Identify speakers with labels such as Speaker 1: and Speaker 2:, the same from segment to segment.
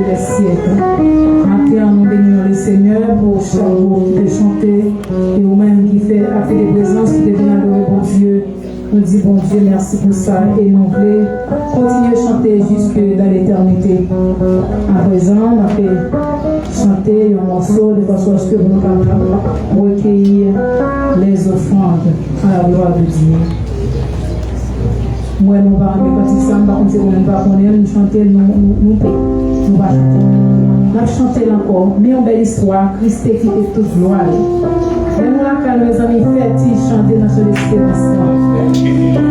Speaker 1: des siècles. Maintenant, nous bénissons le Seigneur pour chaque mot qui peut chanter et vous-même qui fait acte de présence, qui devient adorer bon Dieu. Nous disons, bon Dieu, merci pour ça et nous voulons continuer à chanter jusque dans l'éternité. À présent, on a fait chanter un morceau de façon à ce que vous nous capables de recueillir les offrandes à la gloire de Dieu. Moi, nous parlons de quand ça, par contre, c'est qu'on ne va pas nous chanter, nous va chanter. Nous chanter encore, mais une belle histoire, Christ qui est toute gloire. Mais nous, là, quand mes amis fêtent, chanter dans ce destin.
Speaker 2: Never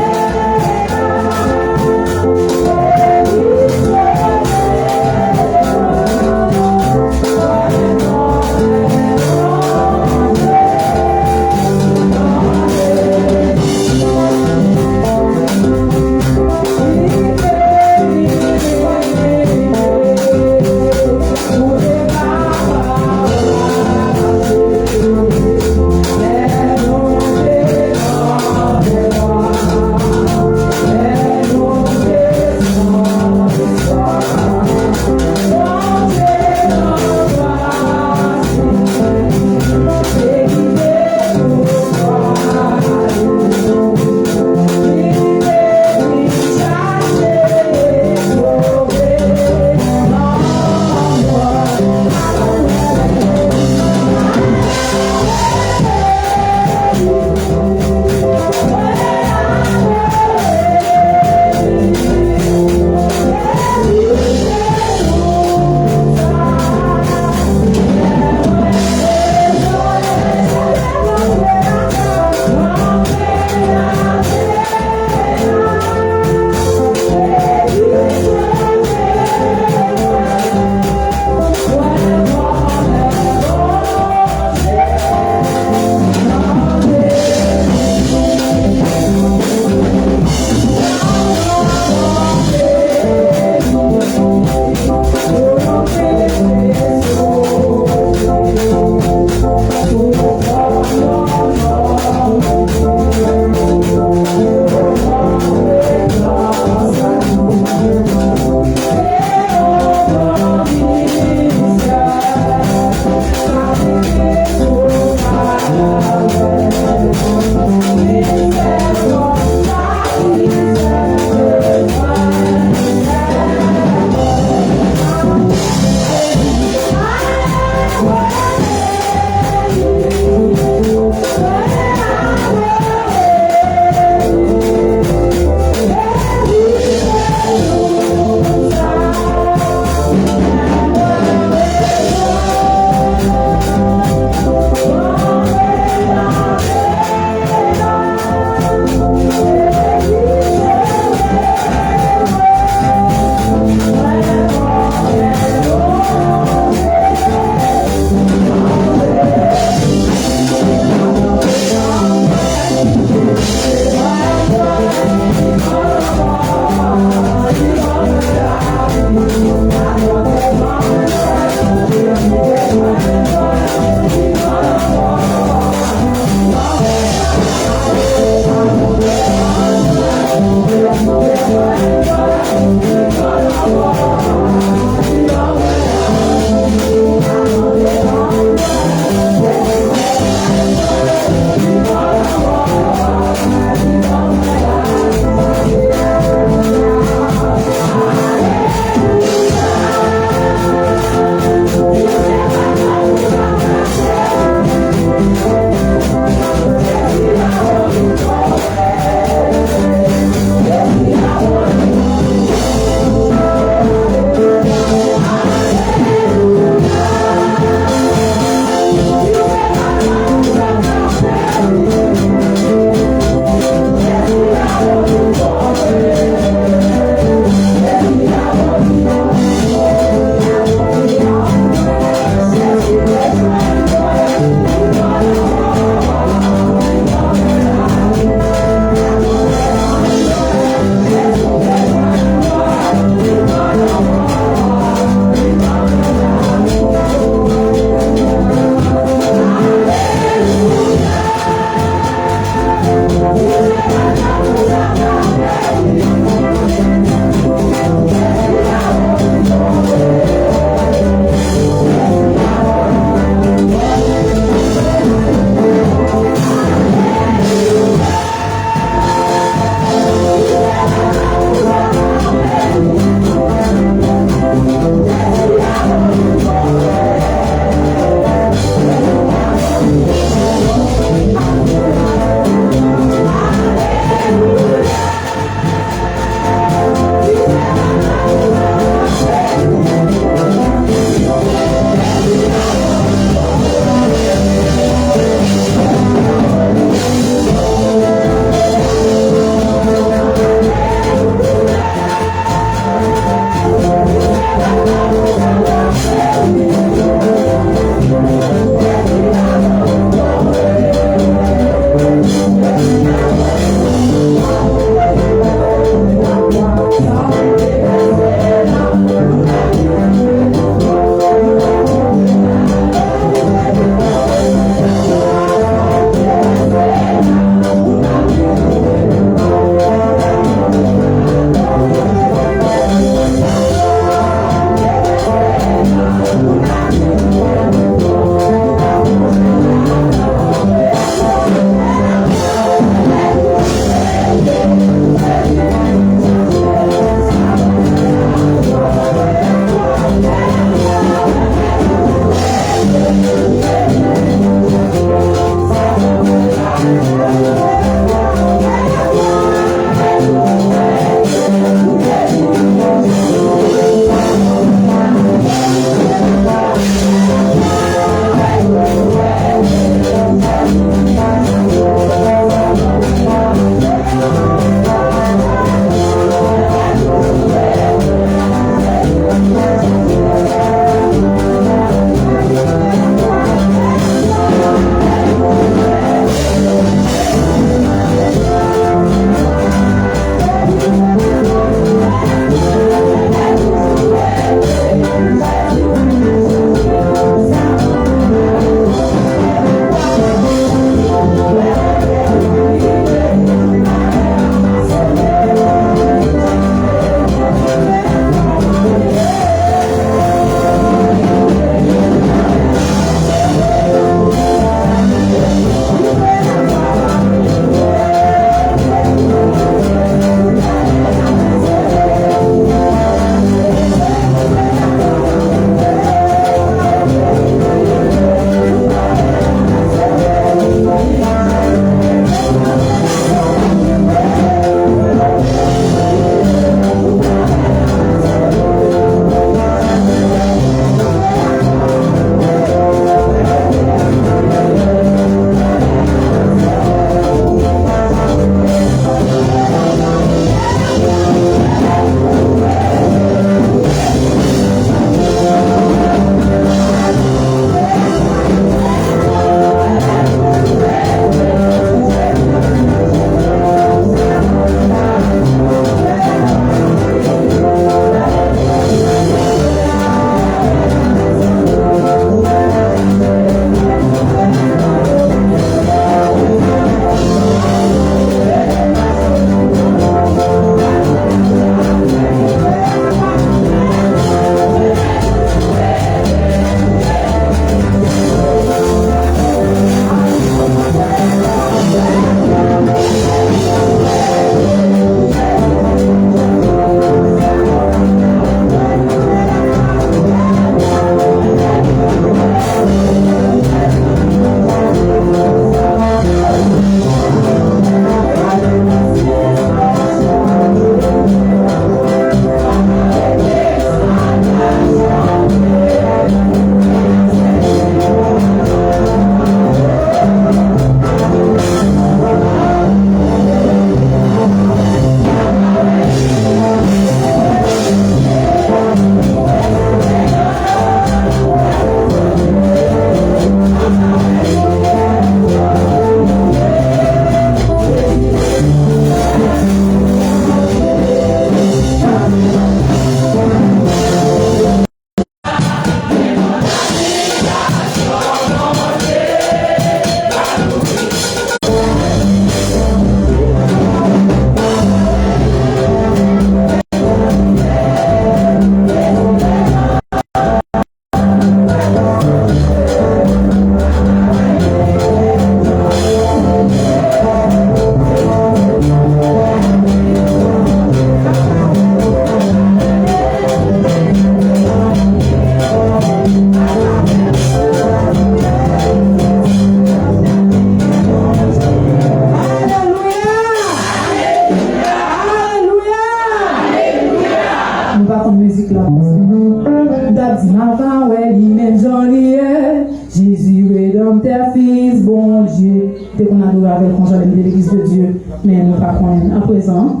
Speaker 1: musique là. D'abdi matin, ouais, lui-même j'en riais. Jésus, rédempteur, fils, bon Dieu. Dès qu'on a adoré avec quand j'allais de l'église de Dieu, mais nous pas connaître. À présent,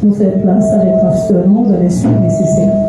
Speaker 1: nous faisons place avec le pasteur, nous, dans les suites nécessaires.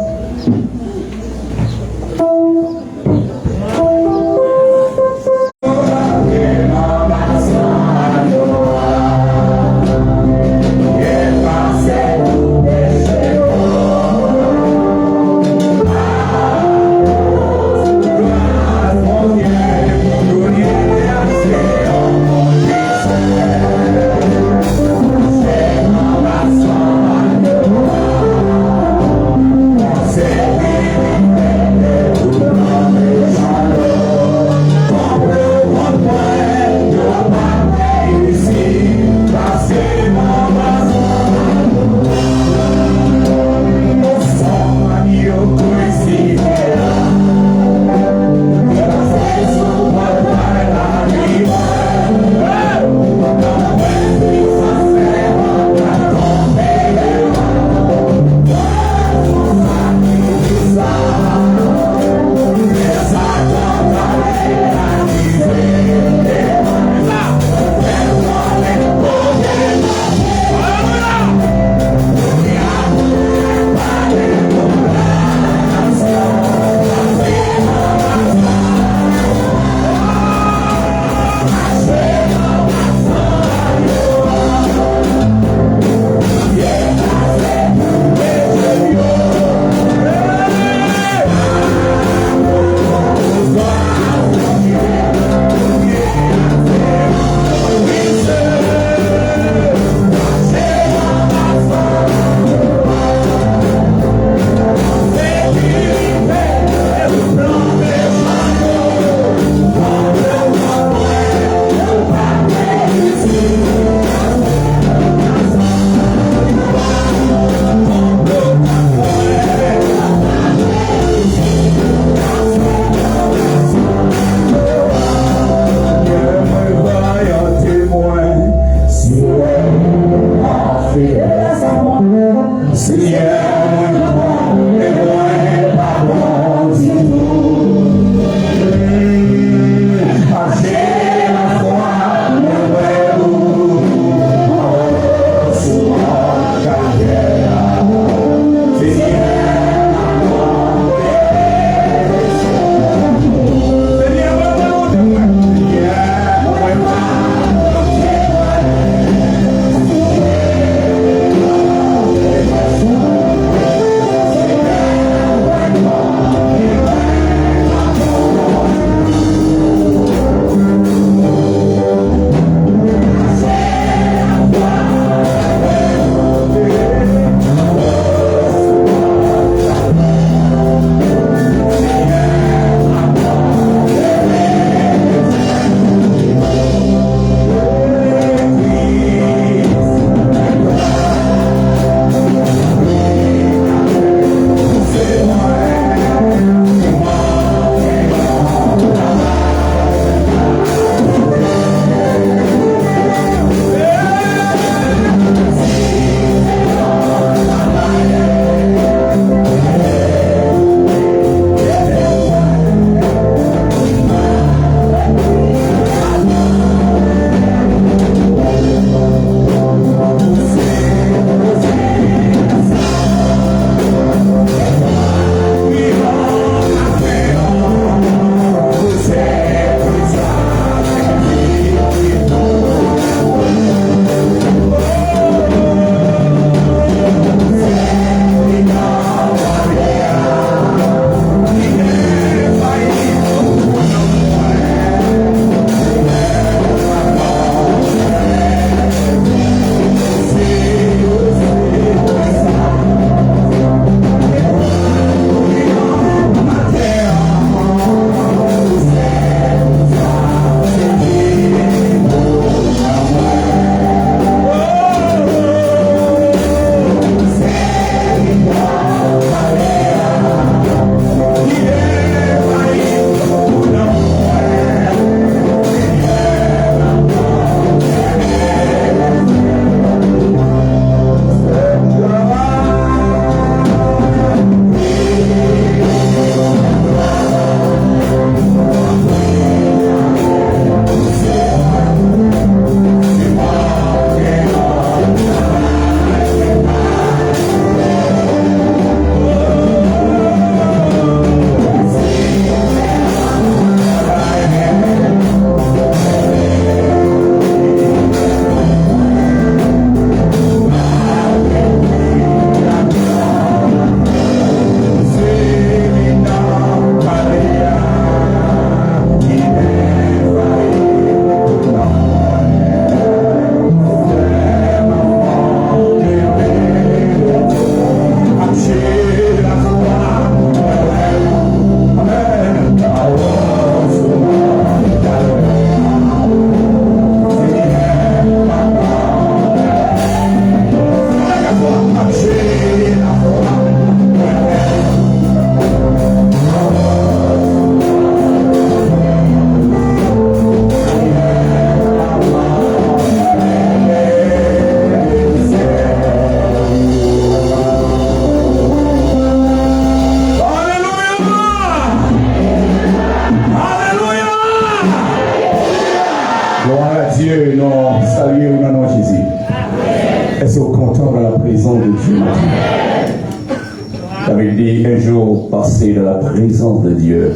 Speaker 2: Ça veut dire un jour passé dans la présence de Dieu,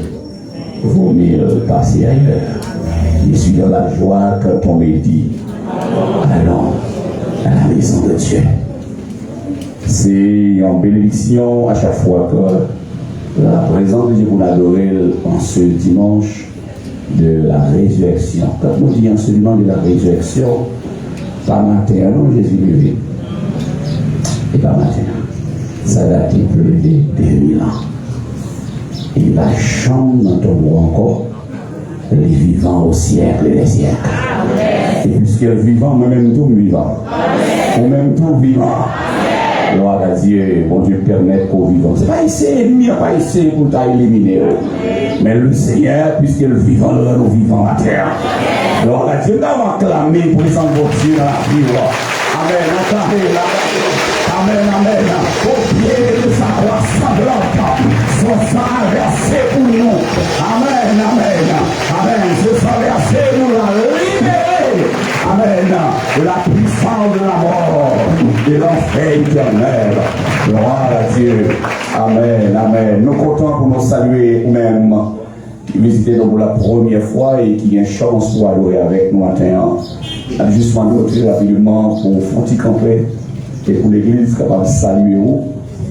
Speaker 2: vaut mieux passer ailleurs. Je suis dans la joie quand on me dit, allons à la maison de Dieu. C'est une bénédiction à chaque fois que la présence de Dieu pour l'adorer en ce dimanche de la résurrection. Quand on dit en ce dimanche de la résurrection, pas matin, non, Jésus levé. Et pas matin. Ça date plus de 2000 ans. Il va chanter dans ton mot encore, les vivants au siècle et des siècles. Et puisque le vivant, moi-même tout vivant. Ou même tout vivant. Gloire à Dieu, bon Dieu permet qu'au vivant. C'est pas essayer, pas essayer pour t'éliminer. Mais le Seigneur, puisque le vivant, le rend vivant à terre. Gloire à Dieu, nous avons acclamé pour les enfants de Dieu dans la vie. Amen, acclamez la. Amen, amen. Au pied de sa croix sanglante, son sang versé pour nous. Amen, amen. Amen. Ce sang versé nous l'a libéré. Amen. De la puissance de la mort, de l'enfer éternel. Gloire à Dieu. Amen, amen. Nous comptons pour nous saluer nous-mêmes qui visitons pour la première fois et qui a une chance pour adorer avec nous maintenant. Justement, nous très rapidement pour Fonti Campé et pour l'église capable de saluer vous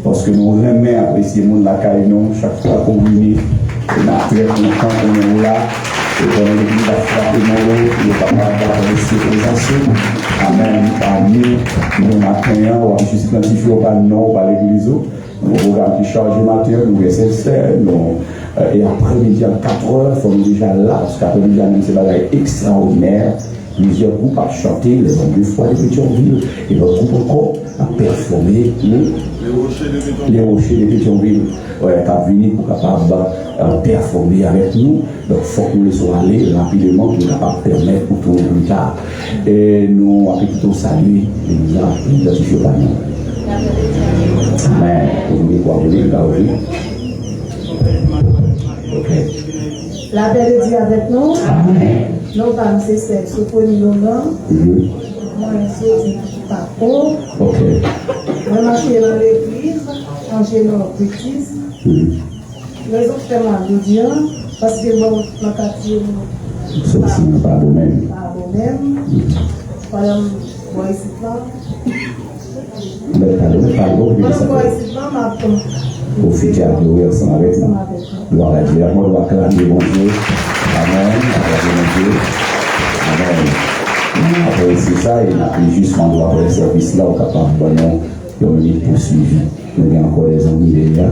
Speaker 2: parce que nous aimons apprécier nous la caille nous chaque fois qu'on vient et nous très contents qu'on est là. Et dans l'église a frappé nous, il est capable d'apprécier présence. Amen. Parmi nous matin, on va juste identifier par nom, par l'église. Nous programme qui charge matin, nous verset et après-midi à 4h, il faut déjà là, parce qu'après-midi, c'est un bagage extraordinaire. Plusieurs groupes à chanter, les hommes de foi de Pétionville, et notre groupe encore à performer les rochers de Pétionville, qui a venu pour capable performer avec nous. Donc, il faut que nous laissions aller rapidement pour capable permettre pour tout plus tard. Et nous avons plutôt salué les gens qui identifient par nous. Amen. Vous voulez quoi, vous voulez ok.
Speaker 1: La paix de Dieu avec nous.
Speaker 2: Amen.
Speaker 1: Nous parlons de ces sophonie nos noms. Moi, je suis pas pauvre.
Speaker 2: Ok.
Speaker 1: Moi, je suis dans l'église, en général, bêtise. Les autres font mal de Dieu, parce que moi, ma quartier,
Speaker 2: c'est pas vous-même.
Speaker 1: Pas vous-même. Par exemple, moi, ici, là.
Speaker 2: Mais pas
Speaker 1: ici, là, ma
Speaker 2: au futur adorer ensemble avec nous. Gloire à Dieu. Moi, je dois acclamer mon Dieu. Amen. Acclamer mon Dieu. Amen. Après, c'est ça, il a pris justement droit pour le service là, au capable de nous, et on est poursuivi. Nous avons encore des amis déjà.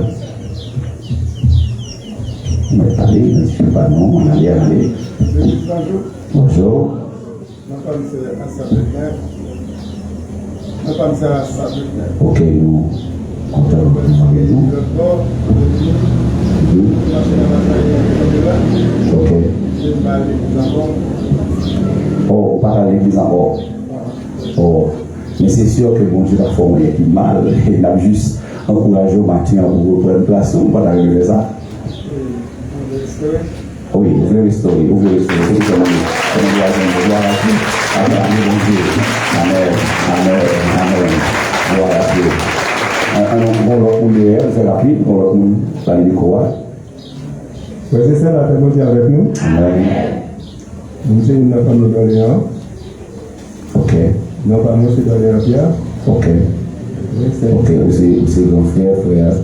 Speaker 2: On va parler, je ne sais pas non, on allait aller. Bonjour. Ok, nous. Ok. Oh, pas à l'église encore. Oh, mais c'est sûr que bon Dieu a formé plus mal. Il a juste encouragé au matin pour reprendre place. On va arriver à ça. Oui, ouvrez l'histoire. Ouvrez l'histoire. Amen. Amen. Amen. Amen. Gloire à Dieu. On va couler, c'est rapide, on va couler par les micros.
Speaker 3: Oui, c'est ça, la témoignage avec nous.
Speaker 2: Amen.
Speaker 3: Nous sommes une famille d'Orléans.
Speaker 2: Ok.
Speaker 3: Nous sommes aussi d'Orléans Pierre.
Speaker 2: Ok. Ok, c'est mon frère.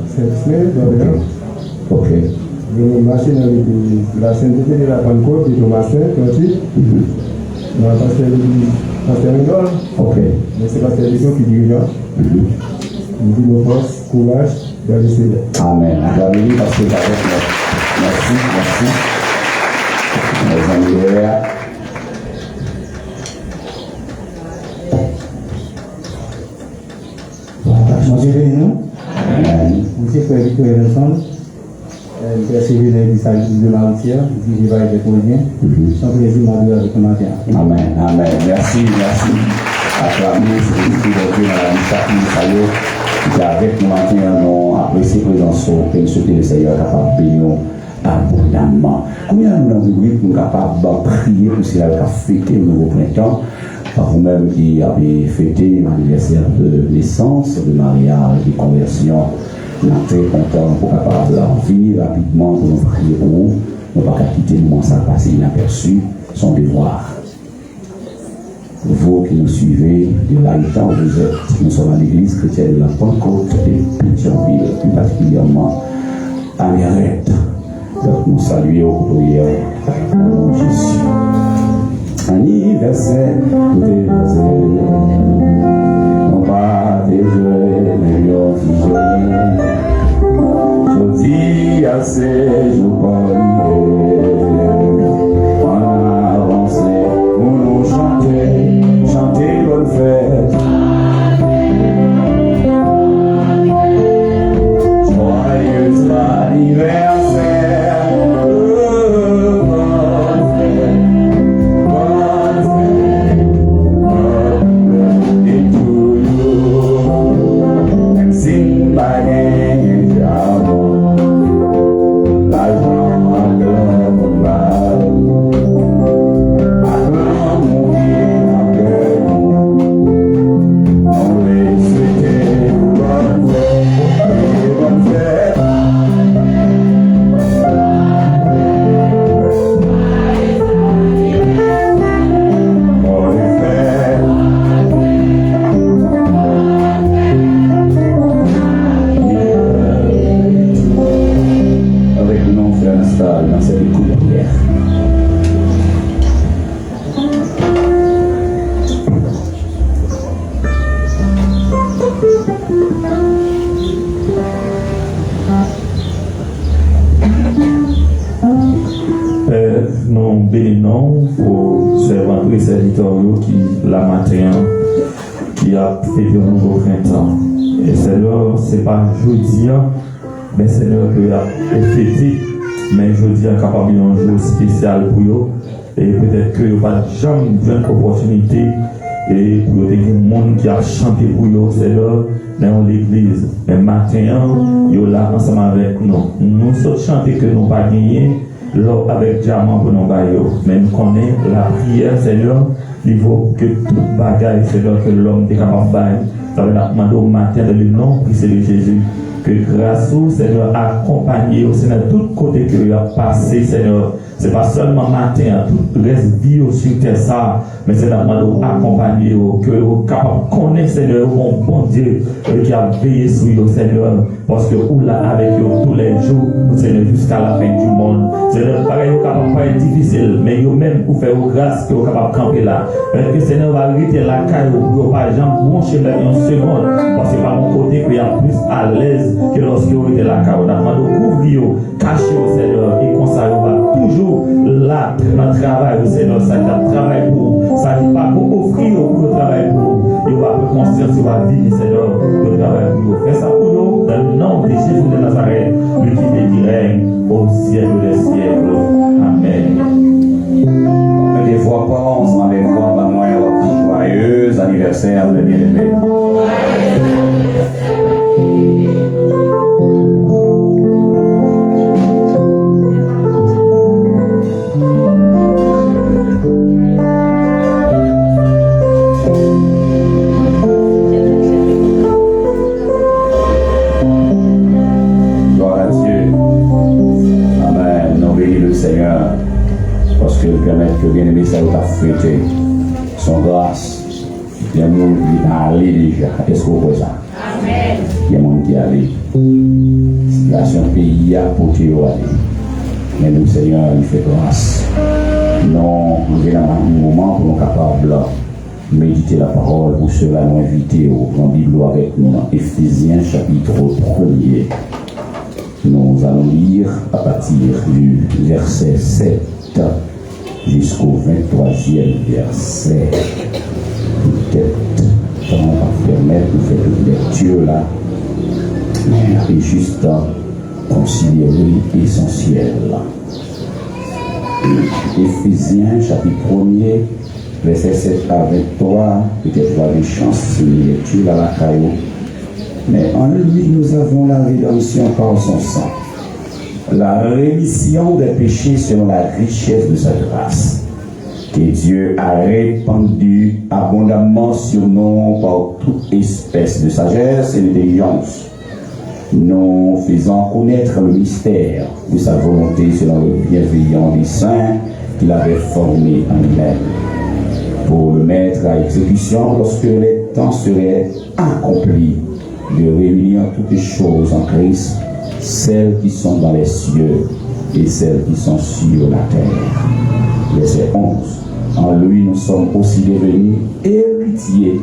Speaker 3: C'est frère d'Orléans.
Speaker 2: Ok.
Speaker 3: Nous marchons dans la sainteté de la Pentecôte de Thomas Saint, nous avons passé Pasteur Rinol.
Speaker 2: Ok.
Speaker 3: Mais c'est Pasteur Lisson qui dirige. Nous disons force, courage, dans le Seigneur.
Speaker 2: Amen. Amen. Parce que avec nous. Merci. Mes amis,
Speaker 3: Changez nous. Monsieur Frère Victor ensemble. Persévérer dans l'église de la entière, je vais avec mon bien. Sans plaisir, ma vie avec mon matin.
Speaker 2: Amen. Merci. Acclamez, c'est l'esprit de Dieu dans la vie qui est avec nous matin, nous apprécions la présence que nous souhaitons le Seigneur capable de payer abondamment. Combien nous avons vu nous capables de prier pour cela qui a fêté le nouveau printemps, par vous-même qui avez fêté l'anniversaire de naissance, de mariage, de conversion. Nous sommes très contents pour capable finir rapidement pour nous prier pour vous. Nous ne pouvons pas quitter le moment ça passer inaperçu, son devoir. Vous qui nous suivez, de là où vous êtes, nous sommes à l'église chrétienne de la Pentecôte de Pétionville, plus particulièrement à Mérette. Donc nous saluons au prière au nom de Jésus. Anniversaire, non pas des jeux, mais je dis à ces jours on a avancé, pour nous chanter bonne fête. Joyeux anniversaire, bonne fête, et toujours, même si pas gagné d'amour, l'argent à l'homme va. Dans cette écoute de prière.
Speaker 4: Nous bénissons pour servants et serviteurs qui, la matin, qui a fait un nouveau printemps. Et Seigneur, ce n'est pas jeudi, mais Seigneur, que a fêté. Mais je dis capable un jour spécial pour eux et peut-être que vous n'avez jamais une opportunité et pour des gens qui a chanté pour eux Seigneur dans l'église. Mais maintenant, ils sont là ensemble avec nous. Nous sommes chantés que nous n'avons pas gagné l'or avec diamant pour nous bailler. Mais nous connaissons la prière Seigneur, il faut que toute bagaille Seigneur que l'homme est capable de bailler. Ça veut dire au matin dans le nom de Jésus. Que grâce au Seigneur accompagné au Seigneur de tous côtés que vous avez passé Seigneur. Ce n'est pas seulement matin, tout reste vie sur terre ça, mais c'est d'abord accompagné que vous capable de connaître Seigneur, mon bon Dieu, qui a veillé sur vous Seigneur, parce que vous là avec vous tous les jours, Seigneur, jusqu'à la fin du monde. Seigneur, pareil, vous capable de pas être difficile, mais vous même pour faire grâce que vous capable de camper là. Parce que Seigneur va arrêter la caille, vous par exemple, brancher là une seconde, parce que par mon côté, que vous êtes plus à l'aise que lorsque vous êtes là, car vous avez couvrir, cacher au Seigneur, et comme ça, vous va toujours là, dans le travail au Seigneur, ça dit travail pour vous, ça dit pas pour offrir le travail pour vous, il va construire sur la vie, Seigneur, le travail pour vous. Faites ça pour nous, dans le nom de Jésus de Nazareth, lui qui fait du règne au ciel des siècles. Amen.
Speaker 2: Des fois, pas ensemble avec moi, maman, joyeux anniversaire de bien-aimé. Parce que permettre que bien-aimé ça vous a fêté son grâce. Il y a des gens qui sont allés déjà. Est-ce que vous voyez ça? Amen. Il y a des gens qui sont allés. La situation pays a porté au aller. Mais nous, Seigneur, il fait grâce. Non, nous avons un moment pour nous capables de méditer la parole. Pour cela, nous inviter au grand Bible avec nous dans Éphésiens chapitre 1er. Nous allons lire à partir du verset 7 jusqu'au 23e verset. Peut-être qu'on va permettre de faire une lecture là, et juste considérer l'essentiel. Éphésiens chapitre 1er, verset 7 à 23, peut-être vous avez chance de lecture à la caillou. Mais en lui, nous avons la rédemption par son sang, la rémission des péchés selon la richesse de sa grâce, que Dieu a répandu abondamment sur nous par toute espèce de sagesse et d'intelligence, nous faisant connaître le mystère de sa volonté selon le bienveillant dessein qu'il avait formé en lui-même, pour le mettre à exécution lorsque les temps seraient accomplis, de réunir toutes les choses en Christ, celles qui sont dans les cieux et celles qui sont sur la terre. Verset 11. En lui, nous sommes aussi devenus héritiers,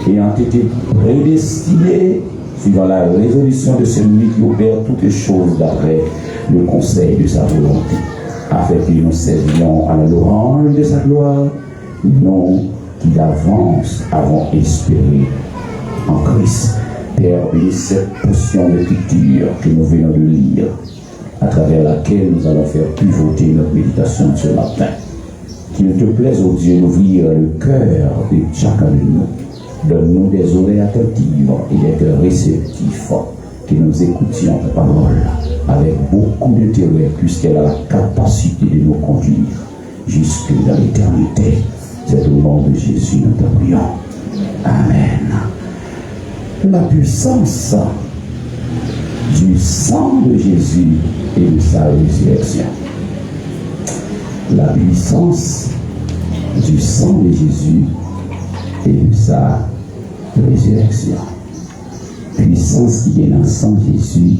Speaker 2: ayant été prédestinés suivant la résolution de celui qui opère toutes les choses d'après le conseil de sa volonté, afin que nous servions à la louange de sa gloire, nous qui d'avance avons espéré en Christ. Père, bénis cette portion de culture que nous venons de lire, à travers laquelle nous allons faire pivoter notre méditation ce matin. Qu'il te plaise, ô Dieu, d'ouvrir le cœur de chacun de nous. Donne-nous des oreilles attentives et des cœurs réceptifs, que nous écoutions ta parole avec beaucoup d'intérêt, puisqu'elle a la capacité de nous conduire jusque dans l'éternité. C'est au nom de Jésus nous te prions. Amen. La puissance du sang de Jésus et de sa résurrection. La puissance du sang de Jésus et de sa résurrection. Puissance qui est dans le sang de Jésus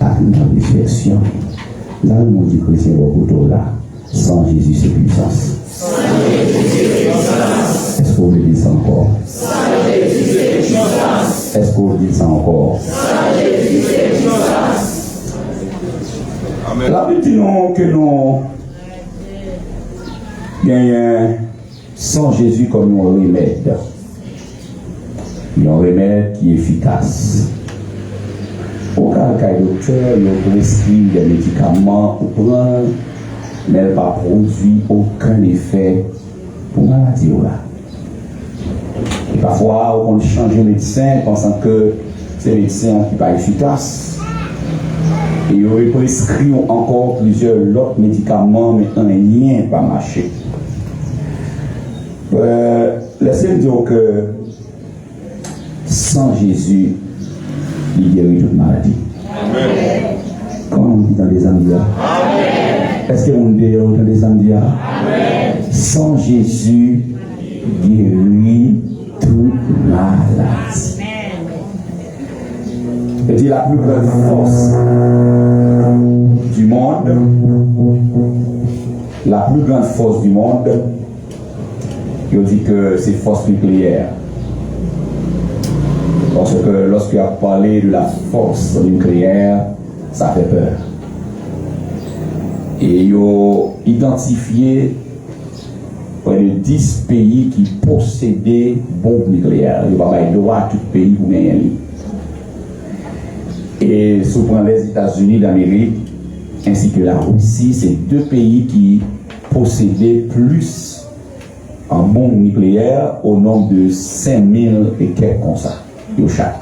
Speaker 2: avec la résurrection. Là, le monde du chrétien va là. Sans Jésus, c'est puissance. Est-ce qu'on le dit ça encore? Est-ce qu'on le dit ça encore? La Bible dit que nous gagnons sans Jésus comme un remède. Un remède qui est efficace. Aucun cas docteur, il prescrit des médicaments pour prendre, mais elle ne produit aucun effet pour la maladie. Et parfois, on change de médecin pensant que c'est le médecin qui n'est pas efficace. Et il aurait prescrit encore plusieurs autres médicaments, mais un rien pas marché. Laissez-moi dire que sans Jésus, il guérit toute maladie. Amen. Comment on dit dans les Amdia? Est-ce qu'on dit dans les Amdia? Sans Jésus, guérit toute maladie. Et dit la plus grande force du monde, la plus grande force du monde, il dit que c'est force nucléaire. Parce que lorsqu'il a parlé de la force nucléaire, ça fait peur. Et il a identifié près de 10 pays qui possédaient bombes nucléaires. Il n'y a pas de droit à tout pays pour gagner. Et sous les États-Unis d'Amérique ainsi que la Russie, c'est deux pays qui possédaient plus en bombes nucléaires au nombre de 5000 et quelques comme ça. Chaque.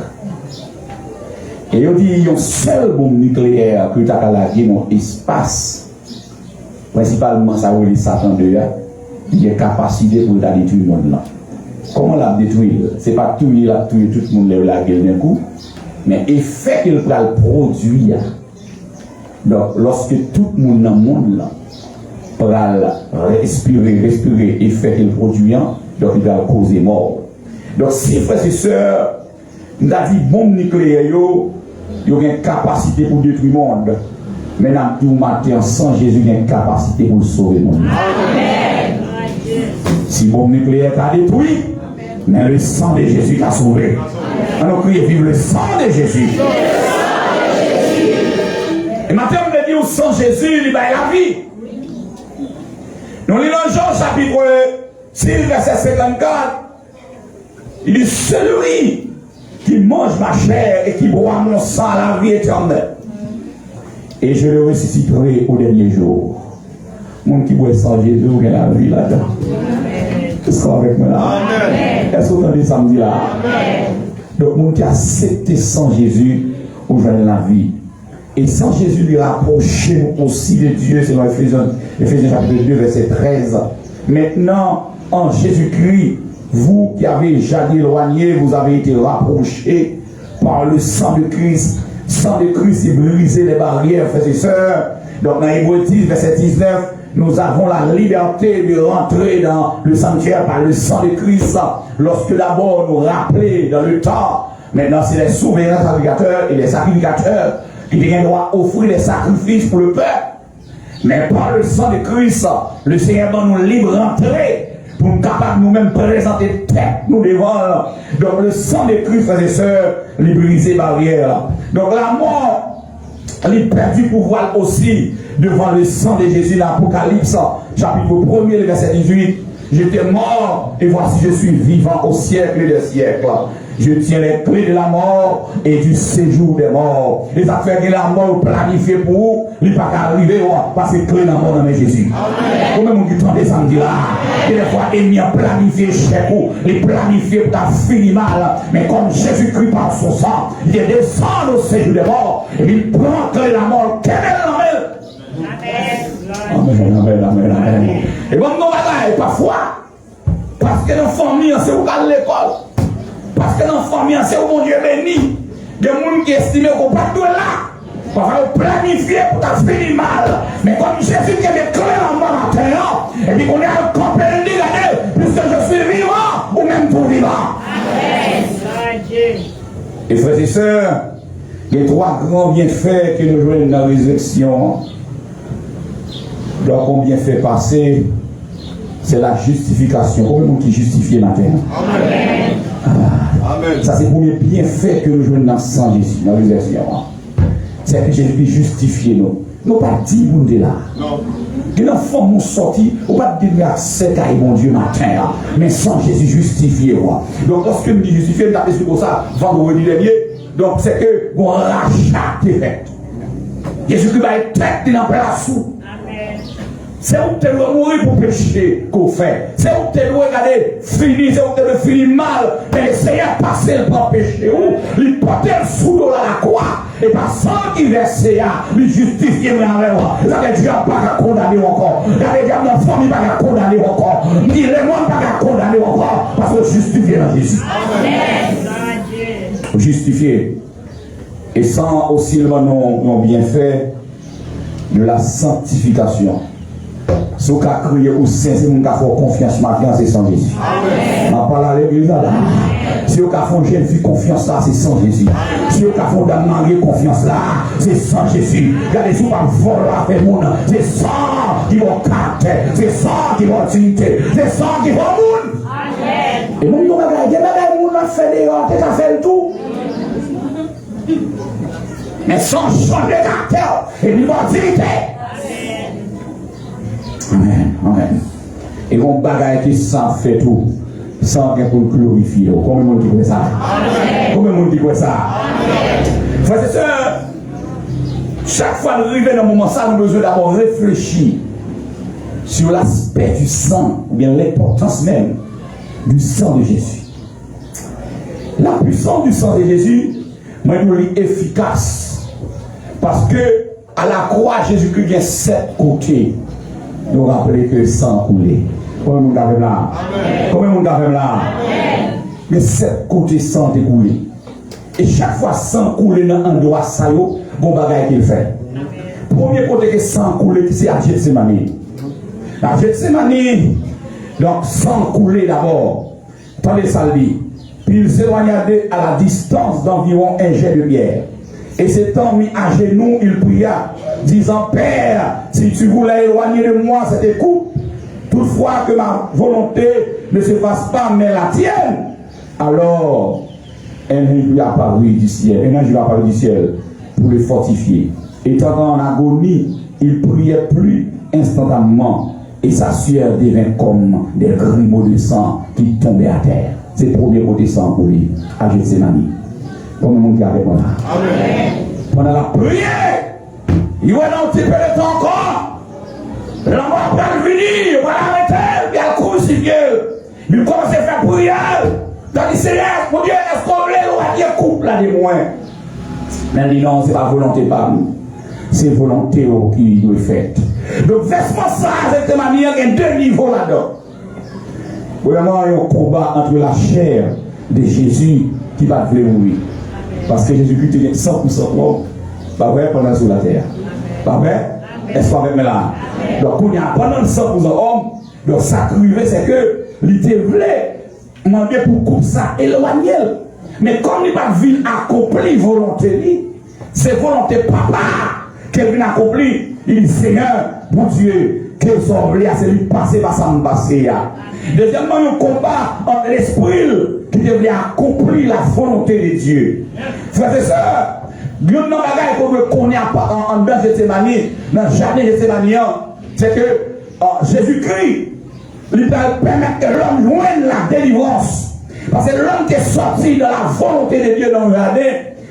Speaker 2: Et il dit qu'il y a une seule bombe nucléaire que tu as lagué dans l'espace. Principalement, ça veut dire Satan de là. Il a capacité pour détruire le monde là. Comment l'a détruire? Ce n'est pas tout, il a tué tout le monde la gueule d'un coup. Mais l'effet qu'il va le produire. Donc, lorsque tout le monde dans le monde là va respirer, et fait qu'il produit, donc il va causer mort. Donc, si frères et sœurs, nous avons dit bombe nucléaire, il y a une capacité pour détruire le monde. Maintenant, tout matin, sans Jésus, il y a une capacité pour sauver le monde. Amen. Si bombe nucléaire a détruit, mais le sang de Jésus l'a sauvé. Alors, criez vive le sang de Jésus. Et maintenant, on me dit, sans Jésus, il va la vie. Nous lisons Jean chapitre 6, verset 54. Il dit, celui qui mange ma chair et qui boit mon sang à la vie éternelle. Et je le ressusciterai au dernier jour. Mon qui boit sans Jésus, il y a la vie là-dedans. Qu'est-ce qu'on avec moi là? Est-ce que vous entendez samedi là? Donc, mon qui a accepté sans Jésus, on va la vie. Et sans Jésus, lui rapprocher aussi de Dieu, c'est dans Ephésiens chapitre 2, verset 13. Maintenant, en Jésus-Christ, vous qui avez jadis éloigné, vous avez été rapprochés par le sang de Christ. sang de Christ a brisé les barrières, frères et sœurs. Donc dans Hébreux 10, verset 19, nous avons la liberté de rentrer dans le sanctuaire par le sang de Christ. Lorsque d'abord nous rappeler dans le temps, maintenant c'est les souverains sacrificateurs et les sacrificateurs qui ont droit d'offrir les sacrifices pour le peuple. Mais par le sang de Christ, le Seigneur va nous libre rentrer pour nous capables nous-mêmes présenter tête nous devant. Donc le sang de Christ, frères et sœurs, les briser barrières. Donc la mort, elle perd du pouvoir aussi devant le sang de Jésus. L'Apocalypse, chapitre 1er, verset 18. J'étais mort et voici je suis vivant au siècle des siècles. Je tiens les clés de la mort et du séjour des morts. Les affaires que la mort planifiée pour vous, il n'est pas qu'à arriver parce que clé de la mort dans Jésus. Comment on dit des samedis là? Et des fois, il a planifié chez vous, il planifié pour ta fini mal. Mais comme Jésus-Christ par son sang, il descend au séjour des morts et il prend clé de la mort. Quelle est la Amen, amen, amen, amen. Et bon, nous bagaille parfois, parce que dans la famille, c'est où à l'école. Parce que dans la famille, c'est où mon Dieu béni. Il y a des gens qui estiment qu'on ne peut pas là. Parfois, on planifie pour ta fini mal. Mais comme Jésus qui est clé en mort à terre, et puis qu'on est à camper et dit, puisque je suis vivant, ou même tout vivant. Et frères et sœurs, les trois grands bienfaits que nous jouons dans la résurrection. Donc, combien fait passer, c'est la justification. Combien de monde qui justifie matin? Amen. Amen. Ça, c'est le premier bienfait que nous jouons dans le sang de Jésus, dans la résurrection. C'est que Jésus justifie nous. Nous pas dit nous de là. Non. Que l'enfant nous sorti, on pas dire c'est car mon Dieu matin, mais sans Jésus justifié moi. Donc, lorsque nous disons justifié, nous avons dit pour ça vendredi dernier. Donc, c'est que mon rachat est fait. Jésus-Christ va être traité dans la place. C'est où tu dois mourir pour pécher qu'on fait. C'est où tu dois regarder fini, c'est où tu dois finir mal. Mais le Seigneur passer pour pécher. Il porte le sous de la croix. Et par sang qui verse, il justifie avec moi. Ça veut dire pas qu'à condamner encore. Ça veut dire que mon famille pas qu'à condamner encore. Il dit les moines pas qu'à condamner encore. Parce que justifié dans Jésus. Justifié. Et sans aussi le nom bienfait de la sanctification. Si vous avez crié au Saint, c'est mon qui a fait confiance, maintenant c'est sans Jésus. Je parle à l'église là. Si vous avez fait une jeune fille confiance là, c'est sans Jésus. Si vous avez fait un mari confiance là, c'est sans Jésus. Regardez, si vous avez volé à faire monde, c'est sans qui va caractère, c'est sans qui va dignité, c'est sans qui va monde. Et mon Dieu, regardez, mon a fait des gars, tu as fait le tout. Mais sans changer de caractère et de dignité. Amen, amen. Et on bagaille qui sans fait tout, sans rien pour glorifier. Combien de monde dit ça? Combien de monde dit ça? Frères et sœurs, chaque fois que nous arrivons dans un moment ça, nous avons besoin d'abord réfléchir sur l'aspect du sang, ou bien l'importance même du sang de Jésus. La puissance du sang de Jésus, moi, je dis efficace. Parce que à la croix, Jésus-Christ vient 7 côtés. Nous rappeler que le sang coulé. Combien de monde a fait là? Combien de monde a fait là? Mais 7 côtés sang est coulé. Et chaque fois sang coulé dans un doigt, ça y est, bon bagaille qu'il fait. Premier côté que sang coulé, c'est à Gethsemane. À Gethsemane, donc sang coulé d'abord. Attendez ça le dit. Puis il s'éloigna à la distance d'environ un jet de pierre. Et s'étant mis à genoux, il pria, disant, Père, si tu voulais éloigner de moi cette coupe, toutefois que ma volonté ne se fasse pas, mais la tienne. Alors, un ange lui apparut du ciel, pour le fortifier. Étant en agonie, il priait plus instantanément, et sa sueur devint comme des grumeaux de sang qui tombaient à terre. C'est le premier côté sang pour lui, à Gethsemane. Comme le monde qui a répondu. Pendant la prière, il va dans un petit peu de temps encore. La mort va venir, il va l'arrêter, puis elle crucifier. Il commence à faire prière. Dans le Seigneur, mon Dieu, est-ce qu'on veut dire couple là de moins? Mais il dit non, c'est pas volonté par nous. C'est volonté qui doit être faite. Donc, fais-moi ça avec cette manière, il y a 2 niveaux là-dedans. Vraiment, il y a un combat entre la chair de Jésus qui va mourir. Parce que Jésus-Christ est 100% homme Pas vrai, pendant sur la terre. Pas vrai? Est-ce qu'on met là? Donc, on y a pendant le sang pour un homme, donc ça crivé, c'est que l'idée voulait demander pour couper ça, éloigner. Mais comme il va venir accomplir volonté, c'est volonté papa qu'elle vient accomplir. Il dit Seigneur, mon Dieu, que son blé à celui passé par ça me passer. Deuxièmement, un combat entre l'esprit qui devait accomplir la volonté de Dieu. Frères et sœurs, il y a un bagage qu'on connaît en Gethsémane, dans le jardin de Gethsémane, c'est que Jésus-Christ, il va permettre que l'homme joigne la délivrance. Parce que l'homme qui est sorti de la volonté de Dieu dans le jardin,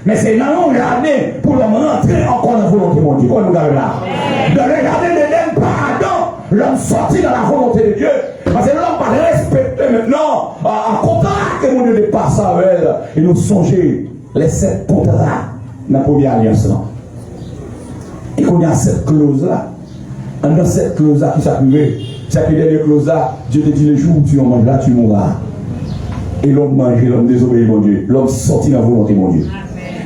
Speaker 2: mais c'est dans le jardin pour l'homme rentrer encore dans la volonté de Dieu. Qu'on nous garde là. Dans le jardin d'Éden, par Adam, l'homme sorti dans la volonté de Dieu. Parce que l'homme va respecter maintenant, en contrat que mon Dieu dépasse avec elle. Et nous songer les 7 contrats dans la première alliance. Et qu'on a cette clause-là. Dans cette clause-là qui s'appelle, cette dernière clause-là, Dieu te dit le jour où tu en mangeras, tu mourras. Et l'homme mange, l'homme désobéit, mon Dieu. L'homme sorti dans la volonté, mon Dieu.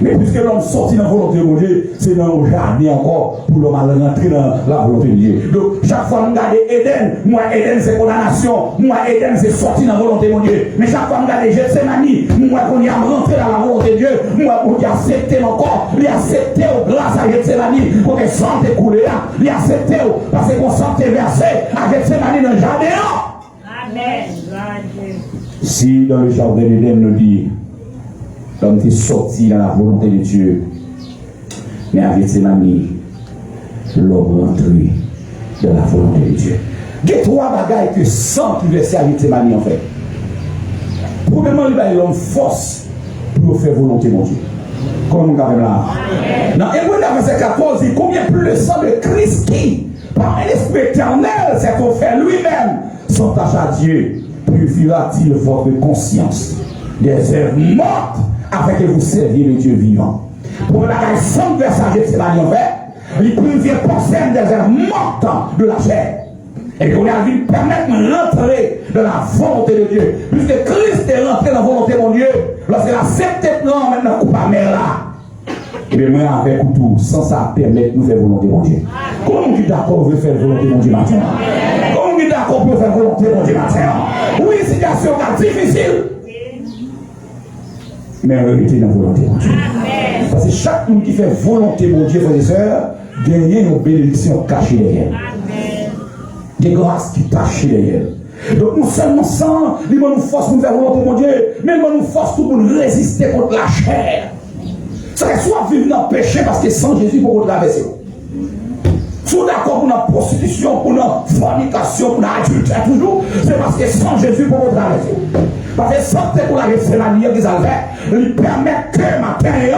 Speaker 2: Mais puisque l'homme sorti dans la volonté de mon Dieu, c'est dans le jardin encore pour l'homme aller rentrer dans la volonté de Dieu. Donc, chaque fois que je regarde Éden, moi, Éden c'est condamnation. Moi, Éden c'est sorti dans la volonté de mon Dieu. Mais chaque fois que je regarde Gethsémane, moi, qu'on y a rentré dans la volonté de Dieu, moi, qu'on y a accepté encore, il a accepté grâce à Gethsémane, pour que sang écoulé là, il a accepté parce qu'on s'est versé à Gethsémane dans le jardin. Amen. Si dans le jardin d'Éden nous dit, l'homme est sorti dans la volonté de Dieu, mais à Gethsémane, l'homme rentré dans la volonté de Dieu. Il y a 3 bagailles que sans qui verser à Gethsémane en fait. Premièrement, il y a l'homme force pour faire volonté de Dieu. Comme nous avons là. Dans Hébreux verset 14, il dit combien plus le sang de Christ qui, par un esprit éternel, s'est offert lui-même, sans tâche à Dieu, purifiera-t-il votre conscience des œuvres mortes afin que vous serviez le Dieu vivant. Pour la bagaille sans verset à Gethsémane en fait, il purifie pour des œuvres mortes de la chair. Et qu'on a vu permettre de rentrer dans la volonté de Dieu. Puisque Christ est rentré dans la volonté de mon Dieu, lorsqu'il a accepté maintenant coupe à mer là. Et bien moi avec tout, sans ça permettre de nous faire volonté de mon Dieu. Comment on dit d'accord veut faire volonté de mon Dieu matin? Comment on dit d'accord pour faire volonté de mon Dieu matin? Oui, situation difficile. Mais on est dans la volonté de mon Dieu. Parce que chaque monde qui fait volonté de mon Dieu, frères et sœurs, gagne une bénédiction cachée derrière. Des grâces qui cachent derrière. Donc nous seulement sans, il nous force pour faire volonté de mon Dieu, mais il nous force pour nous résister contre la chair. Ça que soit vivre dans le péché parce que sans Jésus pour vous traverser. Soit d'accord pour la prostitution, pour la fornication, pour l'adultère toujours, c'est parce que sans Jésus pour vous traverser. Parce que sans pour la Gethsémane qu'ils ont fait, il permet que matin et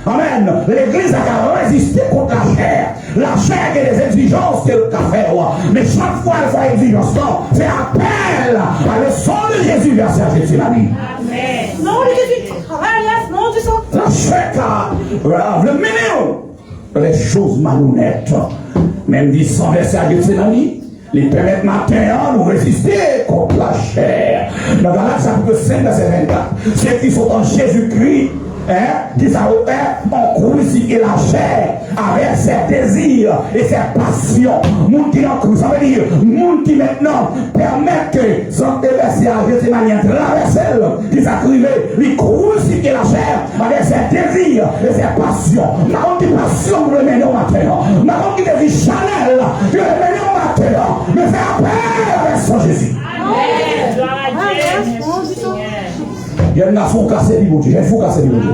Speaker 2: amen, l'église a résisté contre la chair. La chair a des exigences qu'elle a fait. Mais chaque fois elle fait exigence, c'est appel à le sang de Jésus versé à Gethsémane. Amen. Non, Jésus, non, du sang. La chair a le menu les choses malhonnêtes. Même dit sans verset à Gethsémane, les permettent matin à nous résister contre la chair. Dans Galates chapitre 5, verset 24, ceux qui sont en Jésus-Christ, qui ont crucifié la chair avec ses désirs et ses passions. Moun qui en crucifié, ça veut dire, moun qui maintenant permet que son déversé à Gethsémane traverse qui s'acrivait, lui crucifier la chair avec ses désirs et ses passions. N'a pas de passion pour le mener au matin. N'a pas de vie Chanel que le mener au matin. Mais c'est appel avec son Jésus. Il y a une nation cassée du bon Dieu. Il faut casser du bon Dieu.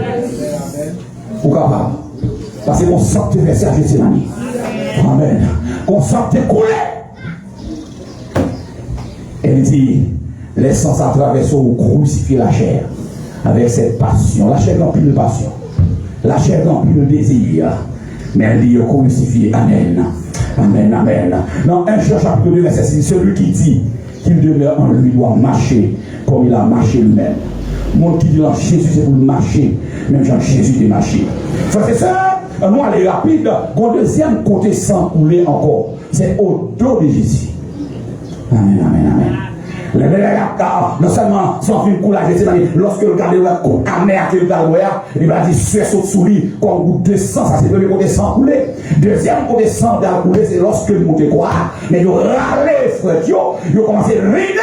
Speaker 2: Ou capable. Parce qu'on sent tes versets à Gethsémane. Amen. Qu'on sent tes colères. Elle dit, laissant sa traversée ou crucifier la chair avec cette passion. La chair remplie de passion. La chair remplie de désir. Mais elle dit, crucifier. Amen. Amen, amen. Dans 1 Jean chapitre 2, verset 6, celui qui dit qu'il demeure en lui doit marcher comme il a marché lui-même. Mon qui dit en Jésus, c'est pour marcher, même Jean Jésus est marché. Frère et sœur, nous allons rapide. Mon deuxième côté sans couler encore, c'est au dos de Jésus. Amen, amen, amen. Non seulement son film coulage, lorsque le gars de amer qu'il va voir, il va dire suer sous lui, comme goutte de sang, ça c'est le premier côté sang coulé. Deuxième côté sang dans coulé, c'est lorsque le monte quoi, mais il râle, frère, il commence à rider.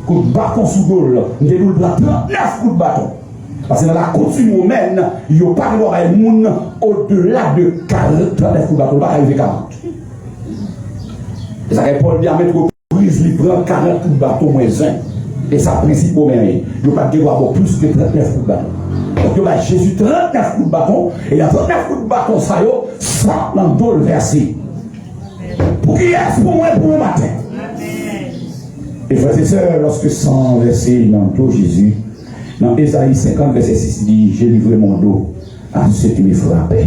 Speaker 2: Coup de bâton sous l'eau, il déroule 39 coups de bâton. Parce que dans la coutume romaine, il n'y a pas de monde au-delà de 39 coups de bâton, il va arriver 40. Et ça Paul dit à mettre prise, il prend 40 coups de bâton moins 1. Et ça, principe romain, il n'y a pas de avoir plus que 39 coups de bâton. Donc il y a Jésus 39 coups de bâton, et il y a 39 coups de bâton, ça y est, 100 dans le verset. Pour qui est-ce pour moi pour le matin? Et frères et sœurs, lorsque 100 versets dans le dos Jésus, dans Ésaïe 50, verset 6, dit, j'ai livré mon dos à ceux qui me frappaient.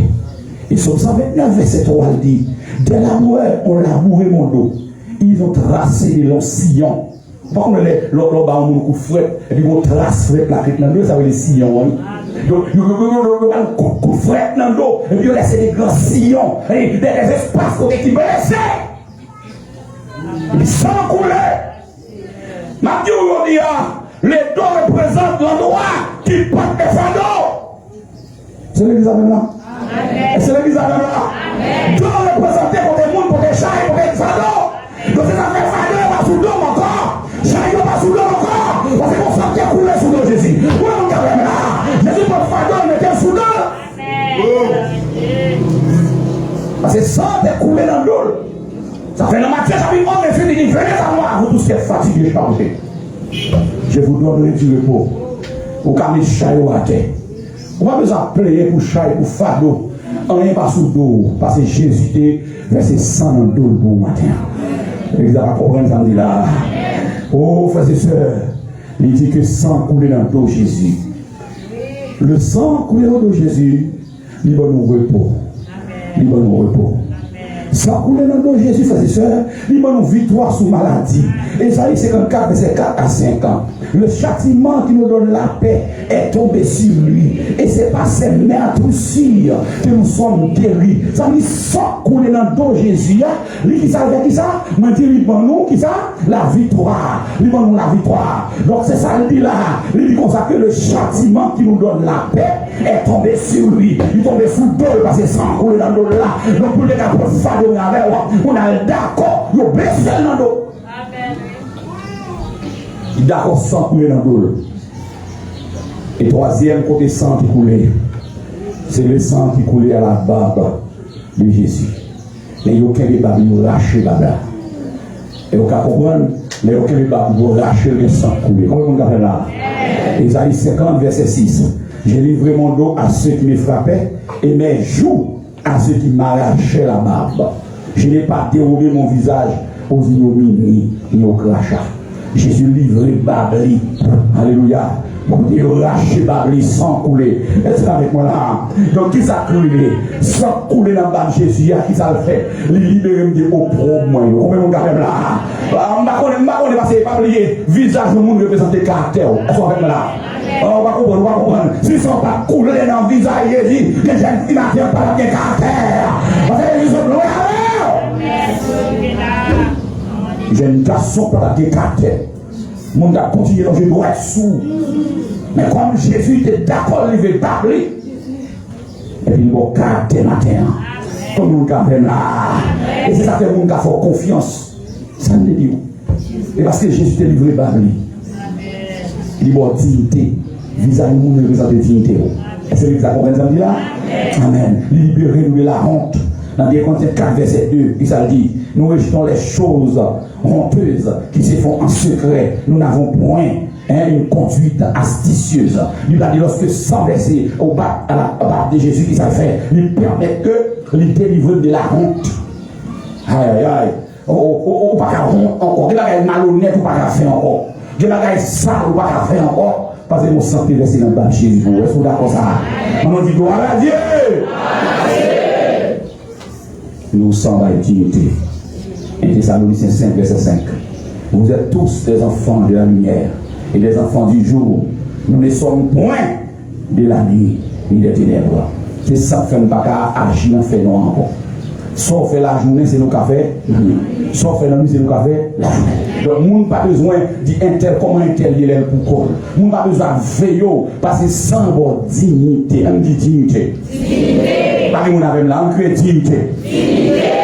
Speaker 2: Et Somme 129, verset 3, dit, dès la mort, on labouré mon dos. Ils ont tracé les longs sillons. Par contre, l'on a un coup de fouet, et puis ils ont tracé la plaquette dans le dos, ça veut dire les sillons. Donc, ils ont un coup de fouet dans le dos, et puis ils ont laissé des grands sillons, des espaces côté qui blessaient. Et puis sans couler. Mathieu, on dit, les dos représentent l'endroit qui porte les fardeaux. C'est l'église avec là. C'est l'église avec là. Dos représentés pour des mondes, pour des chats et pour des fardeaux. Donc c'est ça fait fardeau, pas sous l'eau encore. Chats pas sous l'eau encore. Parce que mon sang qui a coulé sous l'eau Jésus. Où est mon gars là? Jésus pour le fardeau, il mettait sous l'eau. Parce que sang est coulé dans l'eau. Ça fait dans Matthieu chapitre 11, Jésus dit, venez à moi, vous tous qui êtes fatigués, chargés. Je vous donnerai du repos. Vous camez chaillot à terre. On va besoin de prier pour chaillot, pour fardeau. On n'est pas sous l'eau. Parce que Jésus était versé 100 dans le dos le bon matin. L'église va comprendre ça, dit là. Oh, frères et sœurs, il dit que sang coulé dans le dos de Jésus. Le sang coulé dans le dos de Jésus, il va nous repos. Il va nous repos. Sans couler dans le dos de Jésus, frères et sœurs, il m'a une victoire sous maladie. Ésaïe 54, verset 4 à 5 ans. Le châtiment qui nous donne la paix est tombé sur lui. Et c'est par ses meurtrissures que nous sommes guéris. Ça dit sans couler dans le dos de Jésus. Lui qui savait qui ça? Moi je dis, il va nous qui ça? La victoire. Il va nous la victoire. Donc c'est ça, il dit là. Il dit comme ça que le châtiment qui nous donne la paix est tombé sur lui. Il est tombé sous le dos parce que sans couler dans le dos là. Donc pour les gars, on a d'accord, il a blessé dans le dos. Il d'accord sans couler dans le dos. Et troisième côté sang qui coulait, c'est le sang qui coulait à la barbe de Jésus. Les aucun débat, ils ont lâché là-bas. Et au cas comprendre, les aucun débat, ils ont lâché le sang coulé. Comment on a fait là? Ésaïe 50, verset 6. J'ai livré mon dos à ceux qui me frappaient et mes joues à ceux qui m'arrachaient la barbe. Je n'ai pas dérobé mon visage aux ignominies ni aux crachats. Jésus livré Babli. Alléluia. Il a lâché Babli sans couler. Est-ce avec moi là? Donc, qui ça coulé? Sans couler dans le bas de Jésus, qui ça le fait? Il libère des opprobes. Combien mon gars là? On va passer pas oublier. Visage du monde représente le caractère. Est-ce avec moi là? On va comprendre. Si ils ne sont pas coulés dans le visage de Jésus, les jeunes filles n'ont pas de caractère. Parce qu'ils sont loin. J'ai une garçon pour la caractère. Mon gars continue dans je dois être sourd. Mais comme Jésus était d'accord, il veut parler. Et puis il va caractère matin. Comme mon gars là. Et c'est ça que mon gars fait confiance. Ça me dit où? Et parce que Jésus était livré par lui. Il va dignité. Visage du monde représente dignité. Et c'est lui qui a compris ça là? Amen. Libérez-nous de la honte. Dans des Corinthiens 4, verset 2, il s'est dit, nous rejetons les choses honteuses qui se font en secret. Nous n'avons point une conduite astucieuse. Il a dit, lorsque sans verser au bas à la barbe de Jésus qui s'est fait, il permet que les délivrer de la honte. Aïe, aïe, aïe. Ou pas qu'à honte encore. Il a malhonnête ou pas qu'à faire encore. Il a sale ou pas qu'à faire encore. Parce que nous sommes versés dans le bas de Jésus. Est-ce que vous d'accord ça? On dit, gloire à Dieu. Nous sommes à dignité. 1 Thessaloniciens 5, verset 5. Vous êtes tous des enfants de la lumière et des enfants du jour. Nous ne sommes point de la nuit ni des ténèbres. C'est ça que nous ne pouvons pas agir en fait non encore. Sauf fait la journée, c'est nos cafés. Sauf fait la nuit, c'est nos cafés. Donc, nous n'avons pas besoin d'inter, comment interlier pour col. Nous n'avons pas besoin de veiller, parce que sans votre dignité, on dit dignité. Parce que nous avons là, on crée dignité.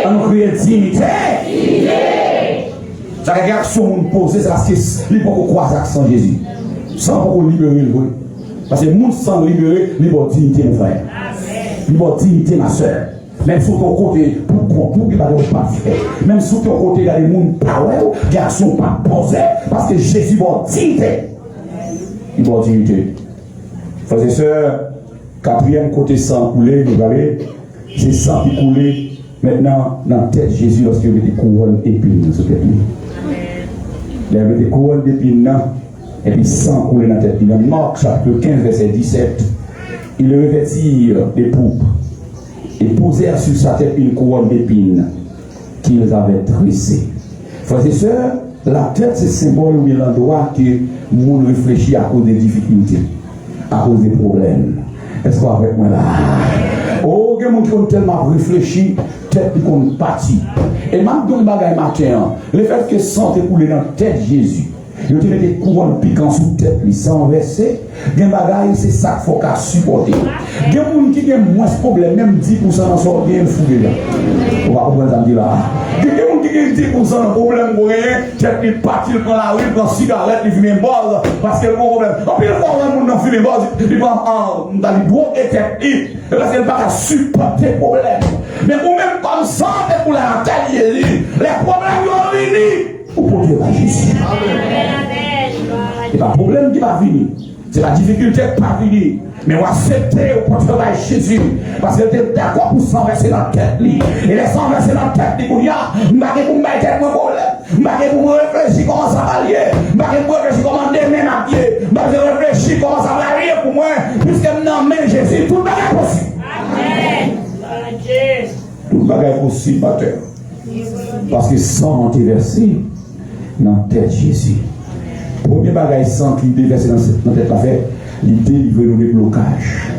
Speaker 2: On crée dignité. Ça veut dire que si on pose, c'est parce qu'il ne peut pas croire sans Jésus. Sans pour libérer le vrai. Parce que le monde sans libérer, il a dignité, mon frère. Il a dignité, ma soeur. Même sur ton côté, pour qu'il ne va pas faire. Même sur ton côté, il y a des gens pas ouais, garçons pas posés. Parce que Jésus a dignité. Il a dignité. Frères et sœurs, quatrième côté sang coulé, vous voyez, c'est sang qui coulait maintenant dans la tête de Jésus lorsqu'il y avait des couronnes d'épines dans ce tête. Il y avait des couronnes d'épines et puis sang coulé dans la tête. Dans Marc chapitre 15, verset 17, il le revêtirent des poupes et posèrent sur sa tête une couronne d'épines qu'ils avaient tressée. Frères et sœurs, la tête c'est symbole ou l'endroit que le monde réfléchit à cause des difficultés, à cause des problèmes. Est-ce qu'on avec moi là? Oh, il y a des gens qui ont tellement réfléchi, tête qui ont parti. Et même dans le bagage matin, le fait que sang est coulé dans la tête de Jésus, il y a des couronnes piquants sous tête, sans verser. Il y a des bagages, c'est ça qu'il faut supporter. Il y a des gens qui ont moins de problèmes, même 10% dans son bien fouillé là. On va comprendre ça là. Il y a des gens qui ont 10% de problème pour rien, tête qui partit, il prend la rue, il prend cigarette, il fume une balle, parce qu'il y a un problème. Puis il prend un monde dans fume une balle, il prend dans les doigts et tête, parce qu'il n'a pas supporter les problèmes. Mais ou même comme ça, pour la tête, les problèmes vont venir. Pour produire la Jésus. Ce n'est pas le problème qui va venir. C'est la difficulté qui va venir. Mais on va accepter au produire la Jésus. Parce que tu es d'accord pour s'enverser dans la tête. Et les s'enverser dans la tête, il y a un bagage pour mettre tête mon problème. Un bagage pour réfléchir comment ça va lier. Un bagage pour réfléchir comment demain à pied. Un bagage pour réfléchir comment ça va lier pour moi. Puisque maintenant, mais Jésus, tout le bagage possible. Amen. Tout le bagage possible, Pater. Parce que sans antiversé dans la tête de Jésus. Premier bagage sans qui déverse dans la tête affaire, il délivre nous des blocages.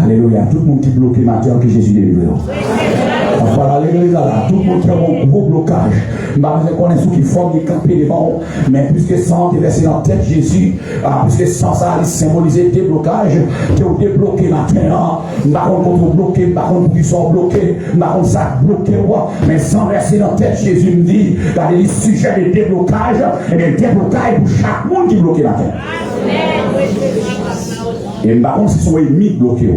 Speaker 2: Alléluia. Tout le monde qui bloque maintenant que Jésus délivre. Voilà, l'église là, tout le monde qui a un gros blocage. Je connais ceux qui font des camps des bons, mais puisque sans déverser dans la tête de Jésus, puisque sans ça, il symbolisait des blocages, qui ont débloqué maintenant. Je ne sais pas contre bloqué, je ne sais pas contre qui sont bloqués, je ne sais pas contre ça bloqué, mais sans verser dans la tête de Jésus, me dit, regardez les sujets de déblocage, et bien déblocage pour chaque monde qui bloque la tête. Et je ne sais pas contre si sont ennemis bloqués.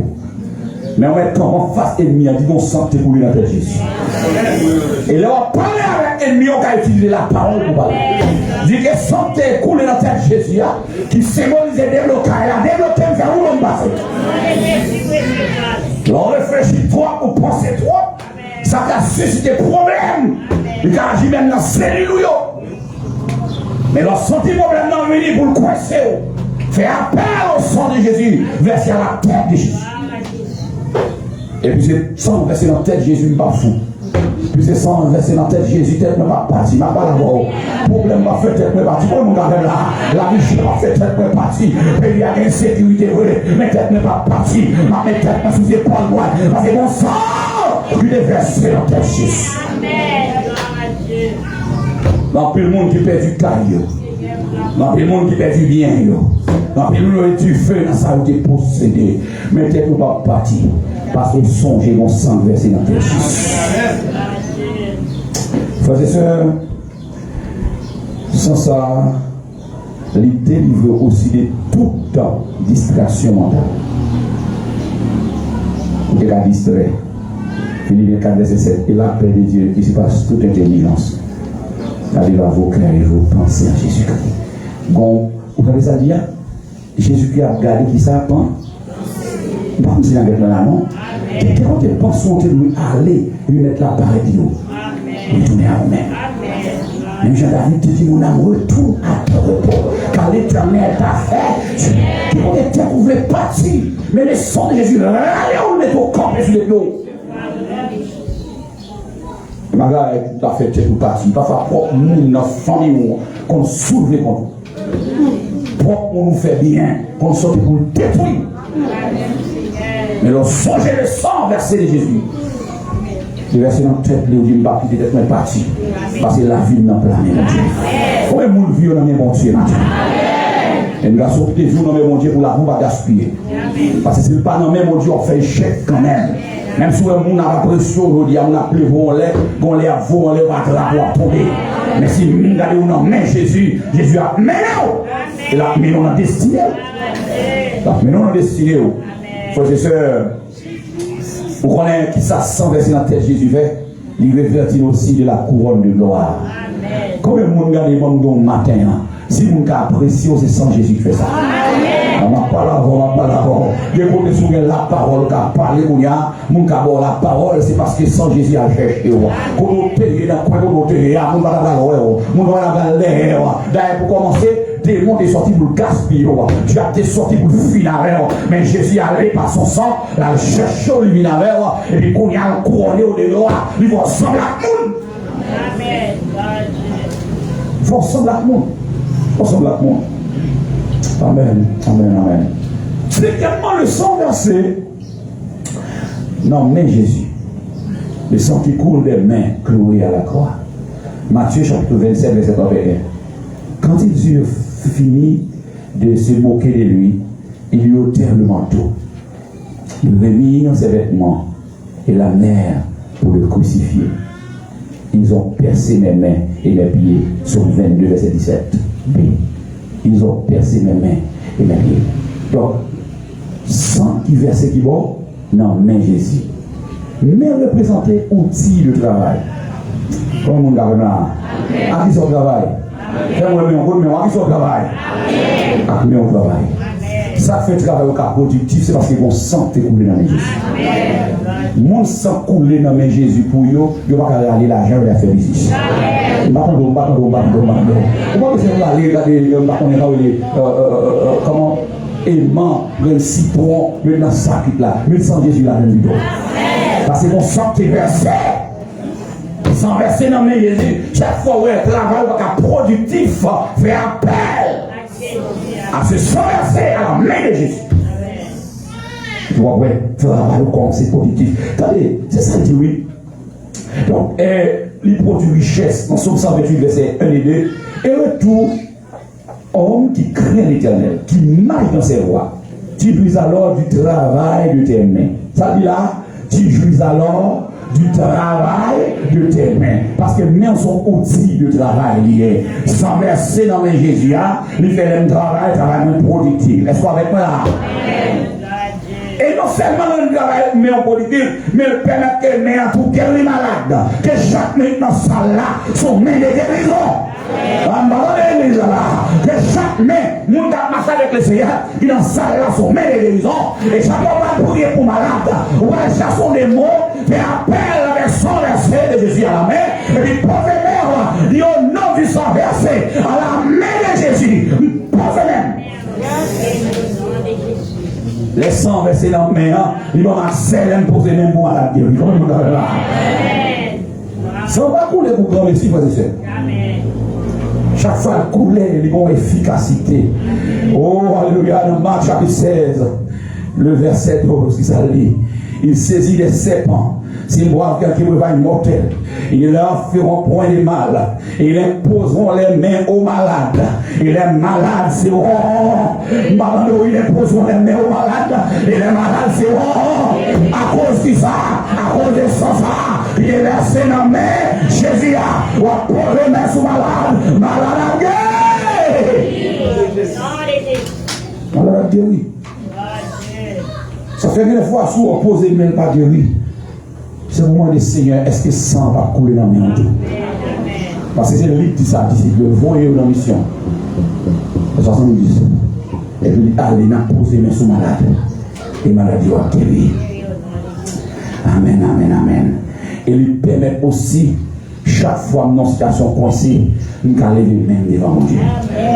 Speaker 2: Mais on va être en face ennemi, on dit qu'on sent pour lui dans la tête de Jésus. Et là, on va parler avec l'ennemi, on va utiliser la parole pour parler. Dit que santé couler dans la tête de Jésus, qui symbolise le déblocage. La déblocage, c'est où l'on passe. On réfléchit trop, on pense trop, ça va susciter problème. Il a agi même dans la cellule. Mais lorsque senti problème dans le pour le coincer, fait appel au sang de Jésus, verser à la tête de Jésus. Et puis c'est sans verser dans la tête de Jésus, il n'est pas fou. Puis c'est sans verser dans la tête de Jésus, tête ne va pas partir. Il n'a pas la problème va faire tête ne va partir. Pour mon gars là, la vie va faire tête ne va partir. Il y a une insécurité, mais tête ne va pas partir. Ma tête ne sous épaule moi. Parce que mon sang, il est versé dans la tête de Jésus. Dans tout le monde qui perd du caillou. Dans tout le monde qui perd du bien. Dans tout le monde qui du feu dans sa route possédée. Mais tête ne va pas partir. Parce que songez mon sang versé dans tes Jésus. Frères et sœurs, sans ça, il délivre aussi de toute distraction mentale. Vous êtes distrait. Philippe 4, verset 7. Et la paix de Dieu qui se passe toute intelligence. Allez à vos cœurs et vos pensées en Jésus-Christ. Bon, vous avez ça dire? Jésus-Christ a regardé qui ça pense. Pas comme si la guerre là, non? Et quand tu penses qu'on lui aller, lui mettre la parole de nous, lui tourner à vous-même. Même Jean-David te dit, mon âme retourne à ton repos, car l'Éternel t'a fait. Tu étais vous voulez partir, mais le sang de Jésus, allez, on le met au camp et sur les dos. Maga est tout à fait tout parti. Parfois, propre nous, notre famille, qu'on soulève contre nous. Propre on nous fait bien, qu'on sorte pour le détruire. Mais l'on songeait le sang versé de Jésus. Le verset dans la tête, il dit, pas quitter tête, mais parti. Parce que la vie n'a pas la même, mon Dieu. Combien de monde vit dans le bon Dieu, matin? Et nous avons sorti des jours dans le bon Dieu pour la roue va gaspiller. Parce que si le pas dans le même, mon Dieu, on fait échec quand même. Même si on a la pression, on a plus on lève, on lève, on lève, on tomber. Mais si nous regardons dans main Jésus, Jésus a mené. Et là, mais on a destiné. Mais on a destiné. Frères et sœurs, vous connaissez qui ça sent verser dans la tête Jésus fait? Il revêtit aussi de la couronne de gloire. Combien de monde regarde le monde matin? Si vous appréciez, c'est sans Jésus qui fait ça. On n'a pas l'avant. Dès qu'on est sur la parole, qu'on a parlé, mon cabot la parole, c'est parce que sans Jésus a cherché. Quand on est dans le coin, on est là, on va la l'air. D'ailleurs, pour commencer, démon est sorti pour le gaspiller. Tu as été sorti pour le finir. Mais Jésus est allé par son sang, la chercher au luminaire, et puis qu'on y a couronné au dehors, il va ressembler à tout le monde. Amen. Il faut ressembler à tout le monde. Amen, amen, amen. C'est tellement le sang versé. Non, mais Jésus. Le sang qui coule des mains clouées à la croix. Matthieu chapitre 27, verset 21. Quand ils eurent fini de se moquer de lui, ils lui ôtèrent le manteau, lui remirent ses vêtements et la mer pour le crucifier. Ils ont percé mes mains et mes pieds. Sur 22, verset 17. B. Ils ont percé mes mains et mes pieds. Donc, sans qui verser qui va, non, mais Jésus. Mais représenter outil de travail. Comment on garde là? À qui son travail? Fais-moi à qui son travail? À qui on travail? Ça fait travail au cas productif, c'est parce qu'ils vont sentir couler dans les Jésus. Mon sang couler dans mes Jésus pour eux, ils vont pas aller l'argent et la faire business. Comment aimant le citron, le dans sac là, mais sans Jésus là dans le bidon. Parce que mon sang est versé. Sans verser dans mes Jésus, chaque fois où elle travaille productif, fait appel à se sang versé à la main de Jésus. Tu vois, ouais, travail comme c'est positif. Attendez, c'est ça qui dit oui. Donc, il produit richesse dans Somme 128, verset 1 et 2. Et retour, homme qui craint l'Éternel, qui marche dans ses voies, tu jouis alors du travail de tes mains. Ça dit là, tu jouis alors du travail de tes mains. Parce que mains sont outils de travail liés. Sans verser dans mes Jésus, il fait le travail productif. Est-ce qu'on avec moi là? Et non seulement le travail mais en politique, mais le permet que les mains pour qu'elle est malade, que chaque main dans cette salle là sont mains de guérison. Que chaque main, nous avons marché avec le Seigneur, qui dans cette salle là sont mains de guérison. Et chaque fois qu'on va prier pour malade, ouais, ça sont des mots, fait appel avec son verset de Jésus à la main, et puis posez même, dit au nom du sang versé à la main de Jésus, posez même. Les sangs versés dans la main, ils vont accélérer et poser même pour la guérir. Ça va couler pour grand messie, frères et sœurs. Chaque fois qu'il coule, ils ont efficacité. Oh, alléluia, dans Marc chapitre 16, le verset 12, qui ça lit. Il saisit des serpents. S'ils voient quelqu'un va être mortel, ils leur feront point de mal. Ils imposeront les mains aux malades. Et les malades seront. Ils imposeront les mains aux malades. Et les malades seront. À cause de ça, à cause de ça, il est versé dans la main. Jésus a posé les mains sur malade. Malade a guéri. Malade a guéri. Ça fait une fois sous opposé, mais pas guéri. C'est le moment des Seigneur, est-ce que sang va couler dans mes mains? Parce que c'est le livre qui dit ça, disciple, voyez dans la mission. Et 70. Et puis, allez, n'a posé mes sous malade. Et maladie va guérir. Amen, amen, amen. Et lui permet aussi, chaque fois que dans une situation coincée, nous allons lever même devant mon Dieu.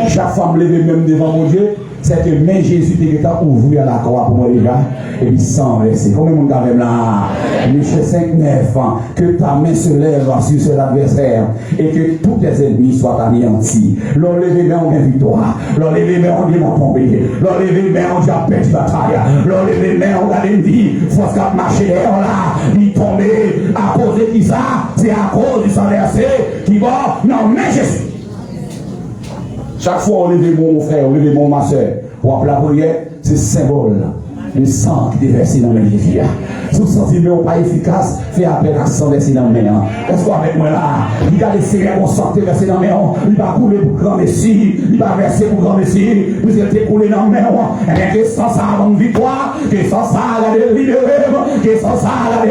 Speaker 2: Chaque fois que nous lever même devant mon Dieu, c'est que même Jésus t'a ouvert à la croix pour moi déjà, et puis sans verser. Combien de monde a là? Michel 5, 9, que ta main se lève sur cet adversaire, et que tous tes ennemis soient anéantis. L'enlever mais on gagne victoire. L'enlever mais on dit mon tomber. L'enlever mais on dit à petite bataille. L'enlever mais on gagne une vie. Faut qu'à marcher là, il tomber à cause de c'est à cause du sang versé qui va non mais Jésus. Chaque fois on lève mon frère, on lève mon ma soeur, pour appeler la prière, c'est symbole. Le sang qui est versé dans les Jésus. Si vous sentez que pas efficace, faites appel à sang versé dans les mains. Est-ce avec moi là? Il a laissé mon sang versé dans les mains. Il va couler pour grand Messie. Il va verser pour grand Messie. Vous êtes coulé dans les mains. Et bien, que sans ça, on victoire. Que sans ça, la libérer. Que sans ça, la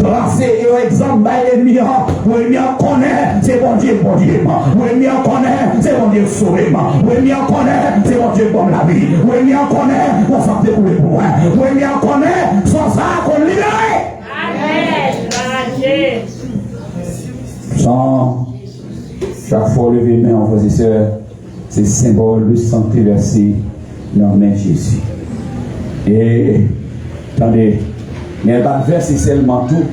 Speaker 2: tracer et exemple l'ennemi. Oui, bien connaît, c'est bon Dieu, bon Dieu. Oui, bien connaît, c'est bon Dieu sauvé. Oui, bien connaît, c'est bon Dieu comme la vie. Oui, bien connaît, on s'en fait couler pour moi. Oui, bien connaît, sans ça, qu'on libère. Amen. Sans chaque fois lever les mains en frères et sœurs, c'est symbole de santé versée dans la main de Jésus. Et attendez, mais pas verser seulement tout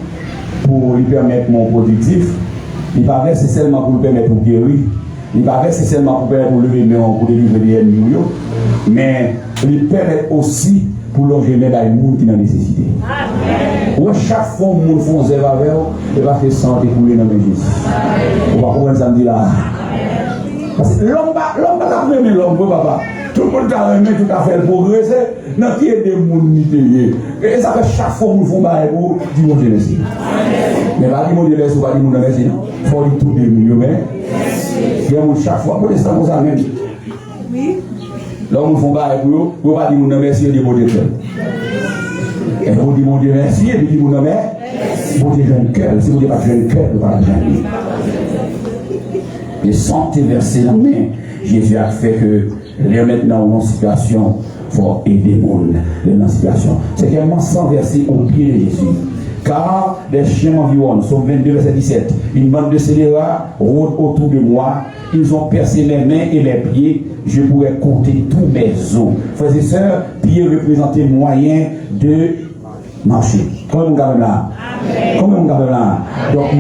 Speaker 2: pour lui permettre mon productif. Il va verser seulement pour lui permettre de guérir. Il va verser seulement pour permettre de lever les mains pour délivrer les ennemis. Mais il permet aussi pour loger les gens qui ont nécessité. Ou chaque fois que nous faisons des valeurs, il va faire santé pour les nommer Jésus. On va pouvoir samedi là. Parce que l'homme va aimer l'homme, papa. Tout le monde a aimé, tout a fait progresser. Dans qui est des gens et ça fait chaque fois que nous faisons des valeurs pour dire mon Dieu merci. Mais pas dire mon Dieu merci, pas dire mon Dieu merci. Il faut dire tout le monde. Il y a chaque fois, pour l'instant, vous avez même. Oui. L'homme font pas avec vous, vous pas dire mon merci et dire mon Dieu. Et vous dites mon Dieu merci et puis mon merci. Vous dites jeune cœur, si vous dites pas jeune cœur, vous ne parlez jamais. Et santé versé dans la main, Jésus a fait que les maintenant dans une situation, il faut aider les gens dans une situation. C'est également sans verser au pied de Jésus. Car les chiens m'environnent, Somme 22, verset 17. Une bande de scélérats rôde autour de moi. Ils ont percé les mains et les pieds. Je pourrais compter tous mes os. Frères et sœurs, pieds représentaient moyen de marcher. Comment on garde là? Comment on garde là? Donc,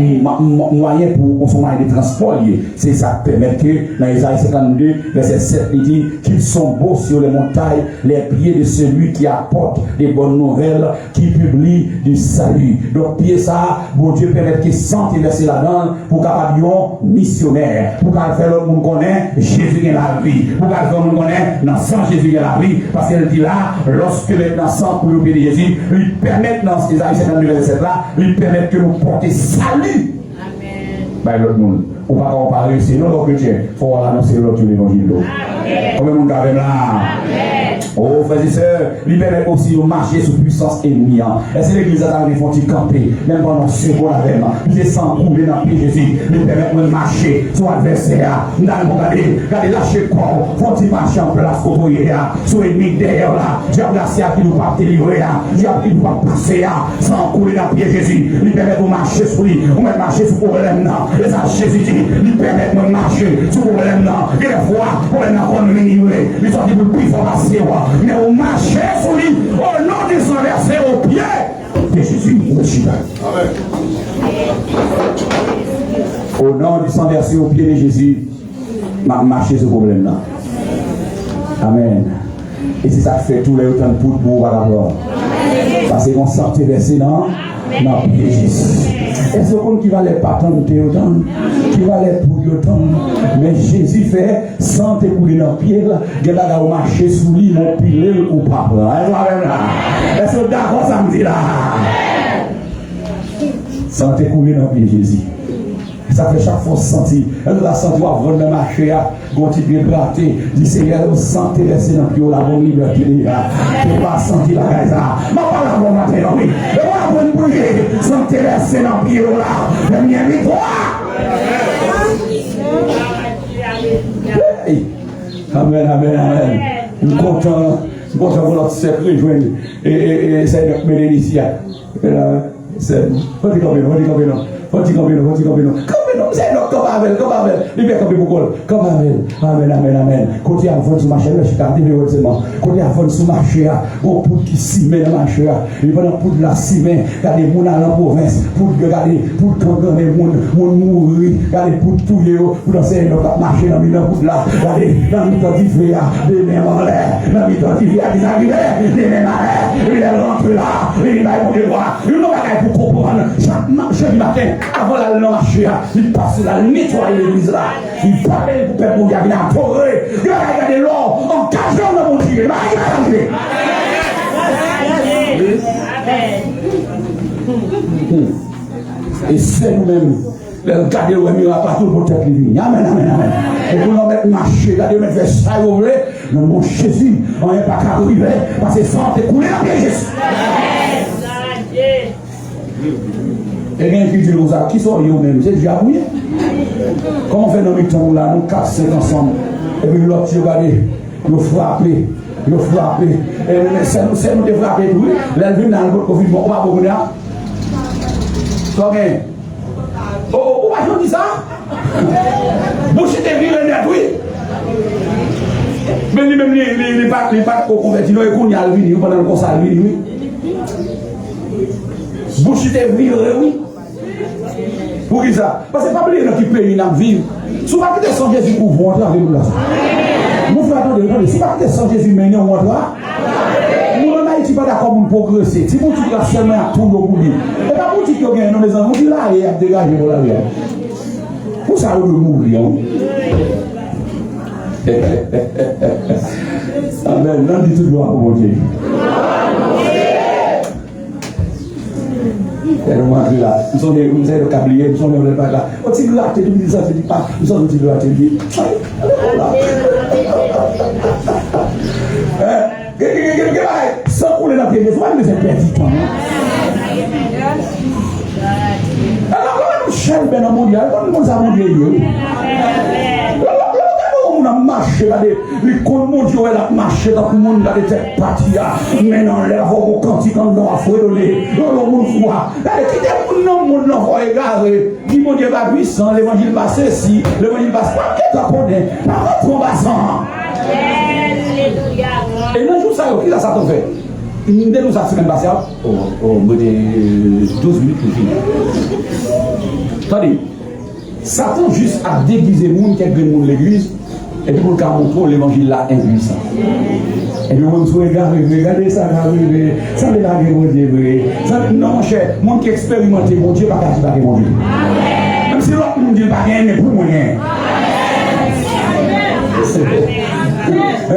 Speaker 2: moyen pour son moyen de transport, c'est ça qui permet que dans Isaïe 52, verset 7, il dit qu'ils sont beaux sur les montagnes, les pieds de celui qui apporte des bonnes nouvelles, qui publie du salut. Donc, pied ça, bon Dieu permet qu'ils sentent verser là-dedans pour capable missionnaire, pour qu'elle fait l'autre monde connaît Jésus est la vie, pour qu'elle fait l'autre monde connaît dans sang Jésus est la vie, parce qu'elle dit là, lorsque le sang pour le pied de Jésus, lui permet dans Isaïe 52, verset là, lui permet que nous porter salut. Amen. Ben l'autre monde. On va comparer, c'est nous les chrétiens. Il faut annoncer l'autre l'évangile. Combien de monde avez là? Oh, frères et sœurs, il permet aussi de marcher sous puissance ennemie. Et c'est l'église à la font camper, même pendant ce seconde avec moi. Ils descendent couler dans le pied Jésus. Il permet de marcher sur l'adversaire. Nous allons regarder, lâcher quoi? Faut-il marcher en place pour vous sur l'ennemi derrière là? Diable qui nous pas délivrer là. Diable qui nous pas passer là. Sans couler dans le pied Jésus. Il permet de marcher sur lui. On va marcher sur le problème là. Et ça, Jésus dit, il permet de marcher sur le problème là. Et des fois, pour les gens qu'on minimé, ils sont dit, plus fort passer. Mais on marche sur lui au nom de son versé au pied de Jésus. Au nom de son versé au pied de Jésus, m'a marché ce problème-là. Amen. Et c'est ça qui fait tous les autant de poutres pour voir la parce qu'on sentait versé dans le pied de Jésus. Et ce qu'on qui va les patenter autant, qui va les pouiller autant. Mais Jésus fait sans te couler dans le pied, il va marcher sous lui, mon pilé ou pas. Est-ce que d'accord ça me dit là? Sans te couler dans le pied de Jésus. Ça fait chaque fois sentir. Elle a senti avant de marcher, quand tu peux gratter, dit Seigneur, santé verser dans le pied, la bonne liberté. Tu ne pas sentir la gaise. Je ne parle pas de matin, oui. Et moi, je vais prier, santé verser dans le pied, là. La mienne victoire. Amen, amen, amen. Nous sommes contents pour notre cercle rejoindre. Et c'est notre bénédiction. C'est. Faut-il camper, c'est notre avec, comme avec. Il vient comme beaucoup. Comme avec. Amen, amen, amen. Côté à fond sur marché, je suis capté de heureusement. Côté à fond sur marché, on poudre qui ciment le marché. Il va dans poudre la ciment, regardez moun dans la province, poudre regarder, poudre quand les moun mourir, regardez poudre tout yo, pour danser dans marché dans le poudre là, regardez dans le temps d'hiver, des mêmes en l'air, dans le temps d'hiver des arrivées, des mêmes en l'air, il rentre là, il va pour le voir, il n'a pas pour comprendre. Chaque matin, avant d'aller dans le marché, il passe là, il nettoie l'église là, il parle pour faire pour gagner un progrès, il va regarder l'or en cachant dans mon Dieu, il va regarder. Et c'est nous-mêmes, regardez où il y a partout pour tête les vignes. Amen, amen, amen. Et pour nous mettre marché, regardez, mettre faire ça, vous voulez, dans mon Jésus, on n'est pas qu'à arriver, parce que sans écouler la pied Jésus. Et bien, qui dit nous a, qui sont eux-mêmes, c'est déjà oui. Comment on fait dans le temps là, nous 4-5 ensemble, et puis l'autre, regardez, nous frapper. Nous frapper. Et c'est nous de frapper tout. Là, il vient dans le Covid, on va vous venir. Oh, pourquoi je dis ça? Boucher te viré net, oui. Mais lui-même, il n'est pas converti, il est à lui, pendant le conseil, oui. Boucher te viré, oui. Pour qui ça? Parce que c'est pas oublier dans qui pays nous vivons. Si vous ne quittez sans Jésus pour vous entrer avec nous là. Mon frère, attendez, si vous ne quittez sans Jésus, mais nous on là. Nous en Haïti pas d'accord pour progresser. Si vous dites seulement à tout le monde. Et pas vous dites que vous avez des enfants, vous dites là, il y a dégagé pour la vie. Pour ça, vous mourir. Amen. Non, dit tout gloire pour mon Dieu. Nous sommes des câbliers, nous sommes des là. On dit là, tu dis ça, tu dis pas. Nous sommes des là, tu dis. Sans couler dans le pied, mais c'est perdu toi. Alors, comment nous cherchons dans le mondial? Comment nous avons mondial? On a marché, les comptes mondiaux, elle a marché dans le monde, dans les têtes parties. Maintenant, les robots quantiques en ont affolé. Le monde voit. Quittez le monde, l'enfant égaré. Dit mon Dieu va puissant, l'évangile va ceci, l'évangile va ça. Qu'est-ce que tu connais? Par contre, on va ça. Et non, je sais qui ça t'en fait. Une de nous a semaine passée, au bout de 12 minutes pour finir. Attendez, Satan juste a déguisé le monde, quelqu'un de l'église. Et puis pour le cas montrer l'évangile là impuissant. Et puis on se regarde, regardez ça, ça n'est pas mon Dieu. Non mon cher, mon qui expérimente mon Dieu, pas qu'à dire mon Dieu. Même si l'autre mon Dieu pas rien, mais pour moi rien.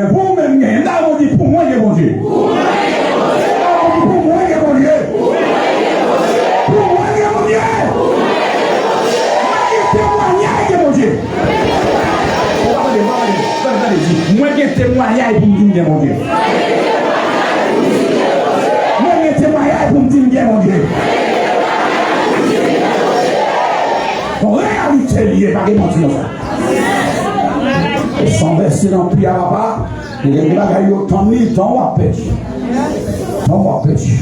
Speaker 2: Pour même rien, là on dit pour moi il est mon Dieu. Pour moi il est mon Dieu. Pour moi il est mon Dieu. Témoignage de mon Dieu. Moi qui témoignage pour me dire mon Dieu. Moi qui témoignage pour me dire mon Dieu. En réalité, il n'est pas mentir. Et sans verser dans le pied à papa, il y a des bagailles autant de temps à petit. Temps à petit.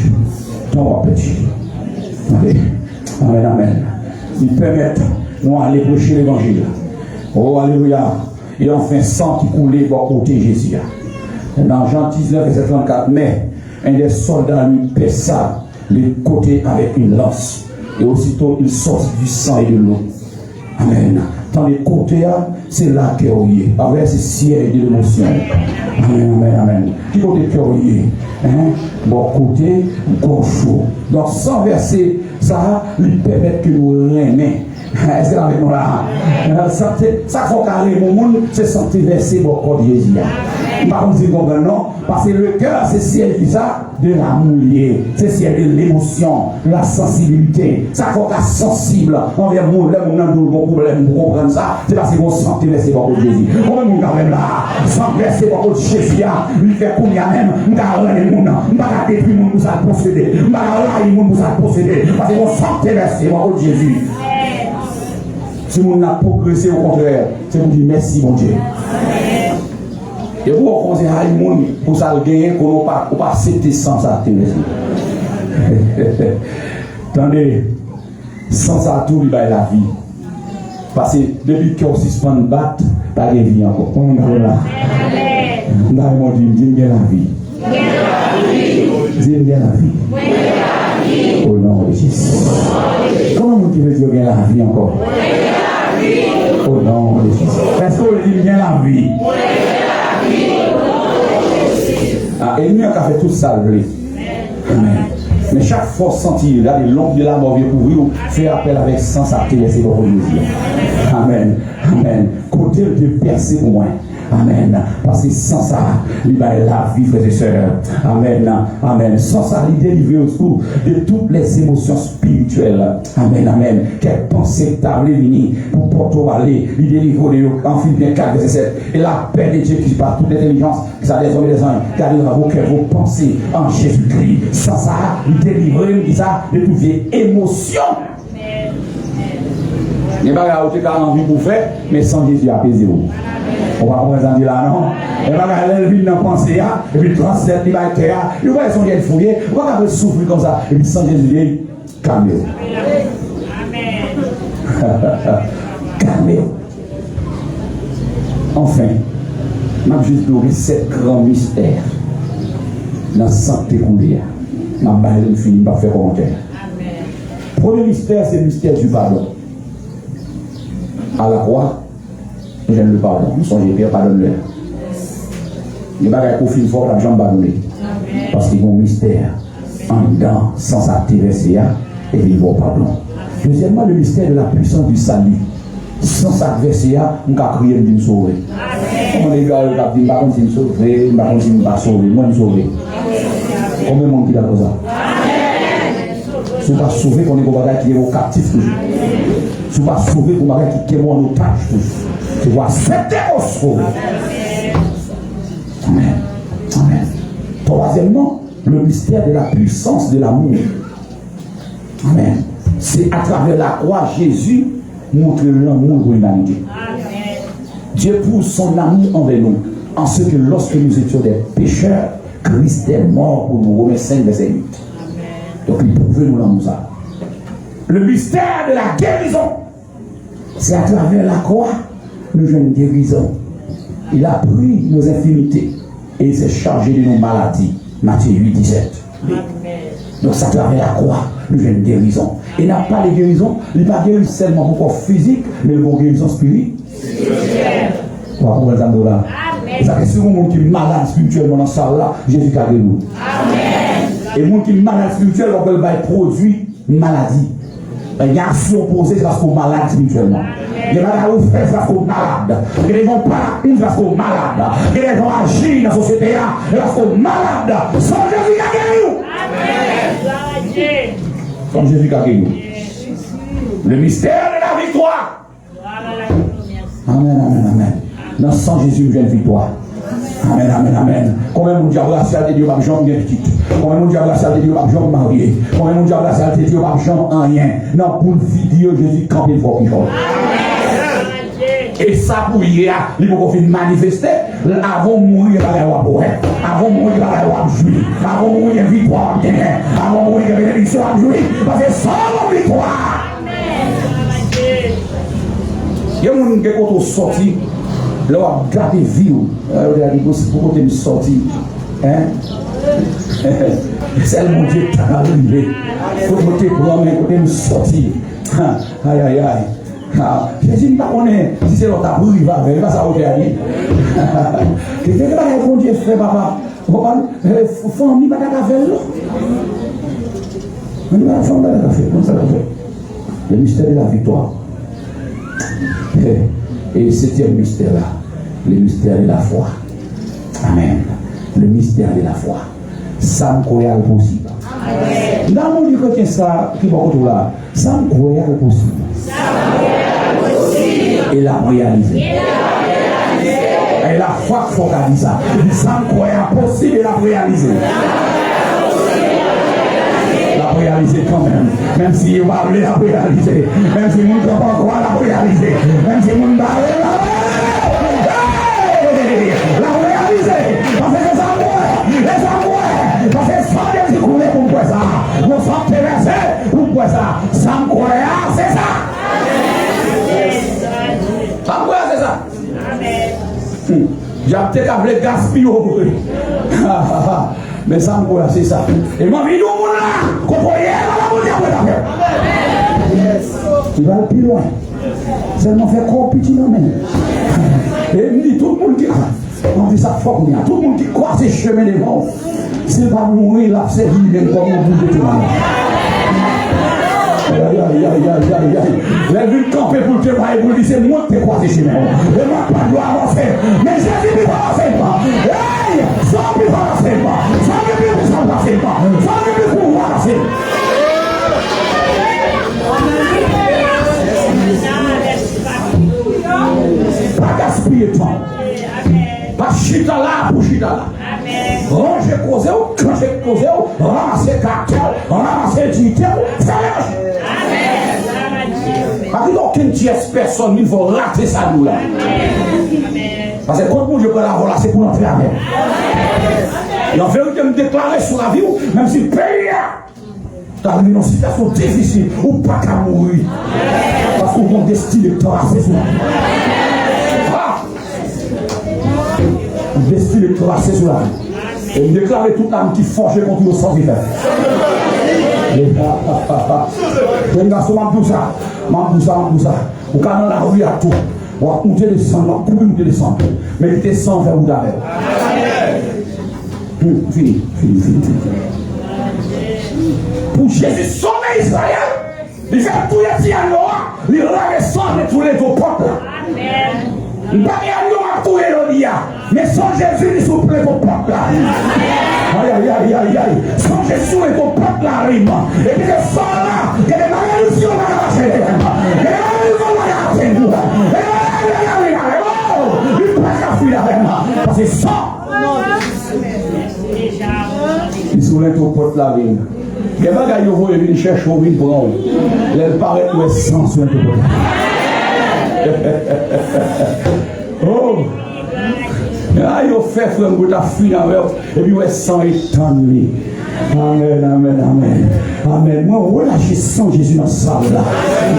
Speaker 2: Temps à petit. Amen, amen. Ils permettent nous aller prêcher l'évangile. Oh, alléluia. Et enfin, sang qui coulait pour côté Jésus. Dans Jean 19, verset 34, mais un des soldats lui pesa les côtés avec une lance. Et aussitôt, il sort du sang et de l'eau. Amen. Dans les côtés, c'est là qu'il y a. Avec ce ciel de l'émotion. Amen, amen, amen. Qui côté qu'il y a? Bon côté, gauche. Donc, sans verser, ça lui permet que nous l'aimions. Est-ce que avec nous là? Ça faut carrer mon monde, c'est sentir verser mon corps de Jésus. Par contre, non, parce que le cœur, c'est ciel qui ça, de l'amour lié, c'est ciel de l'émotion, de la sensibilité. Ça faut qu'à sensible envers mon problème pour comprendre ça, c'est parce que vous sentez verser mon corps de Jésus. Comment nous quand même là, sans verser mon corps de Jésus, lui fait combien même, nous avons les gens, nous avons détruit mon nous a possédé, nous avons les gens nous a possédé, parce que vous sentez verser mon corps de Jésus. Si on a progressé au contraire, c'est pour dire merci mon Dieu. Et vous, on conseille à les gens pour ça le gagner, pour ne pas céder sans ça. Attendez, sans ça tout, il va la vie. Parce que depuis qu'on suspend le bat, pas de vie encore. On est là. Là, ils m'ont dit, dis-moi la vie. Dis-moi la vie. Au nom de Jésus. Comment vous pouvez dire bien la vie encore? Au nom de Jésus. Est-ce que vous dites bien la vie? Ah, et nous, on a fait tout ça. Amen. Mais chaque fois sentir, là, les longues de la mort vient couvrir, fait appel avec sens à téléser pour vous dire. Amen. Amen. Côté de percer au moins. Amen. Parce que sans ça, il va être la vie, frères et sœurs. Amen. Amen. Sans ça, il délivre autour de toutes les émotions spirituelles. Amen. Amen. Quelle pensée table venir pour porter aller, il délivre en Philippiens 4, verset 7. Et la paix de Dieu qui par toute l'intelligence, qui ça des hommes et des anges, gardera vos cœurs, vos pensées en Jésus-Christ. Sans ça, il délivre, il dit ça, de toutes les émotions. Il n'y a pas envie pour faire, mais sans Jésus apaiser vous. On va comprendre là, non? Il n'y a pas de penser, et puis transfert, il va être là, il va être son fouillé, il va pas souffrir comme ça, et puis sans Jésus, calmez-vous. Calmez-vous. Enfin, je vais juste donner 7 grands mystères dans la santé coulée. Je vais finir par faire commentaire. Premier mystère, c'est le mystère du pardon. À la croix, nous aimons le pardon. Nous sommes Pierre, pardonne-leur. Il n'y a pas de conflit fort, la jambe pardonnée. Parce qu'il y a un mystère en dedans, sans activer et il va au pardon. Deuxièmement, le mystère de la puissance du salut. Sans adversaire, on va crier de nous sauver. On est là, on va dire, je ne vais pas sauver, je ne vais pas sauver, moi je vais sauver. Combien de monde qui a fait ça? Si vous ne pouvez pas sauver, on est qui est au captif toujours. Si vous ne pouvez pas sauver, on va qui est en otage toujours. Tu vas accepter au sauver. Amen. Amen. Troisièmement, le mystère de la puissance de l'amour. Amen. C'est à travers la croix, Jésus montre l'amour de l'humanité. Dieu pousse son amour envers nous, en ce que lorsque nous étions des pécheurs, Christ est mort pour nous. Romains 5, verset 8. Donc il prouve nous l'amour ça. Le mystère de la guérison, c'est à travers la croix, nous avons une guérison. Il a pris nos infimités et il s'est chargé de nos maladies. Matthieu 8, 17. Donc c'est à travers la croix, nous avons une guérison. Il n'a pas de guérison, il n'est pas guéri seulement pour corps physique, mais pour guérison spirituelle. On va comprendre ça là. Et ça, c'est un monde qui est malade spirituellement dans ça là, Jésus a guéri. Et le monde qui est malade spirituellement, on va produire maladie. Il y a un opposé parce qu'on est malade spirituellement. Les malades ont fait parce qu'on est malade. Les gens parlent parce qu'on est malade. Les gens agissent dans la société parce qu'on est malade. Sans Jésus qui a guéri. Sans Jésus qui a guéri. Le mystère de la victoire. Amen, amen, amen. Dans sans Jésus, nous avons une victoire. Amen, amen, amen. Combien de gens la salle de Dieu, Jean bien petite. Combien de gens la salle de Dieu, Jean marié. Combien de gens la salle de Dieu, Jean en rien. Non, pour le Dieu, Jésus campé fort qui fort. Et ça pour hier, il faut qu'on manifester. Avant de mourir, il va y avoir pour elle. Avant de mourir, il va y avoir jouir. Avant de mourir, victoire bien. Avant de mourir, il va y avoir victoire jouir. Parce que sans la victoire. Il y a des gens qui sont sortis. Là, on a gardé vie. Pour côté de sortir. C'est le Dieu qui est arrivé. Il faut que tu prends côté de sortir. Aïe, aïe, aïe. Je dis pas qu'on est. Si c'est l'autre abri, il va ça au dernier. Qu'est-ce que va Dieu fait, papa? Famille, pas de faire l'eau. On va faire la café. Comme ça, le mystère de la victoire. Et le septième mystère là, le mystère de la foi. Amen. Le mystère de la foi. Ça me croit possible. Dans mon Dieu chrétien, ça qui va autour là, ça me croit possible. Et la réaliser. Et la foi focalise ça. Ça me croit possible et la réaliser. Réaliser quand même si vous parlez la réaliser, même si vous ne pouvez pas croire la réaliser, même si vous ne parlez la réaliser, parce que c'est ça les amours, parce que sans Dieu couler pour quoi ça, vous sommes traversés pour quoi ça, sans croire, c'est ça. J'ai peut-être appelé gaspiller. Mais ça me coule, c'est ça. Et moi, je nous là, comprenez, tu vas aller plus loin. Seulement faire quoi petit non. Et il me dit tout le monde qui on dit ça fort bien. Tout le monde qui croit ces chemins des morts. C'est pas mourir là, c'est lui-même comme on bouge de tout le monde. Aïe. Les villes campées pour te voir et pour dire c'est moi qui te crois ces chemins. Et moi, pas de doigt avancer. Mais Jésus ne va avancer pas. Hey! Sans plus avancer pas. Sans plus avancer pas. Sans plus pouvoir avancer. Pas gaspiller de temps. Pas chita là pour chita là. Ranger causé ou, cracher causé ou, ramasser caractère, ramasser dignité, ça lâche. Pas qu'il n'y a aucune tierce personne qui va rater ça nous là. Parce que quand je prends la voie là, c'est pour entrer avec. Et en vérité, me déclarer sur la vie, même si le pays tu as une situation difficile, ou pas qu'à mourir. Parce qu'on a destiné de tracer sur la vie. On décide de tracer sur la vie. Et me déclarer toute l'âme qui forge contre le sang divin. Je vais vous ça. Au canal la rue à tout. On va monter le sang, on va monter le sang. Mais il descend vers vous d'abord. Fini. Pour Jésus sauver Israël, il fait tout les petits à Noah, il lave le sang de tous les autres peuples. Il ne va pas y aller à tout les dia, mais sans Jésus, il souple les peuples. Aïe. Sans Jésus, les peuples arrivent. Et puis le sang là, il y a des malédictions dans la marche. Il passe à fuir avec moi. Parce que sang. Il soulève au porte la vigne. Les bagailles, vous voyez, ils cherchent au vin pour nous. Les paraît que le sang sur le porte. Oh! Ah, il fait frère pour ta fille et puis le sang est tanné. Amen. Moi, relâchez sang Jésus dans la salle là.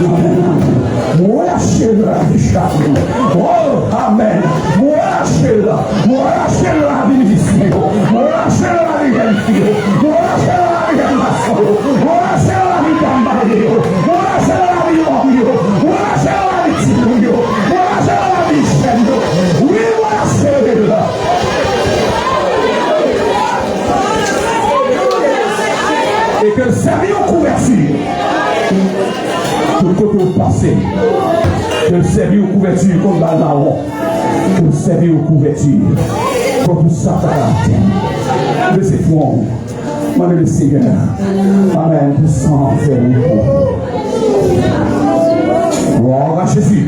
Speaker 2: Amen. Relâchez-le la vie chaque. Oh, amen. Relâchez-le la vie difficile. Relâchez-le la vie difficile. Relâchez-le la vie d'ambassade. Relâchez-le la vie d'ambassade. Relâchez-le la vie d'ambassade. Relâchez-le la vie d'ambassade. Relâchez-le la vie d'ambassade. Oui, relâchez-le là. Et que le service en couverture, que le côté au passé, que le service en couverture comme dans le marron, que le service en couverture comme tout ça à la terre. Laissez foi, demandez le Seigneur. Amen. Tout sang fait le coup. Gloire à Jésus.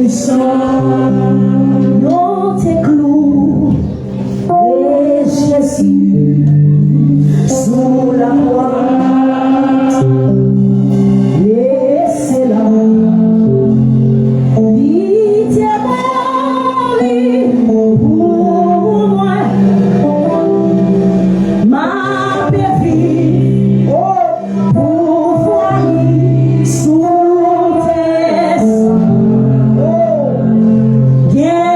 Speaker 5: du sang, dans tes clous, et Jésus sous la croix. Et c'est là, il t'est mort pour moi, ma péri, pour voir sous tes sangs. Yeah.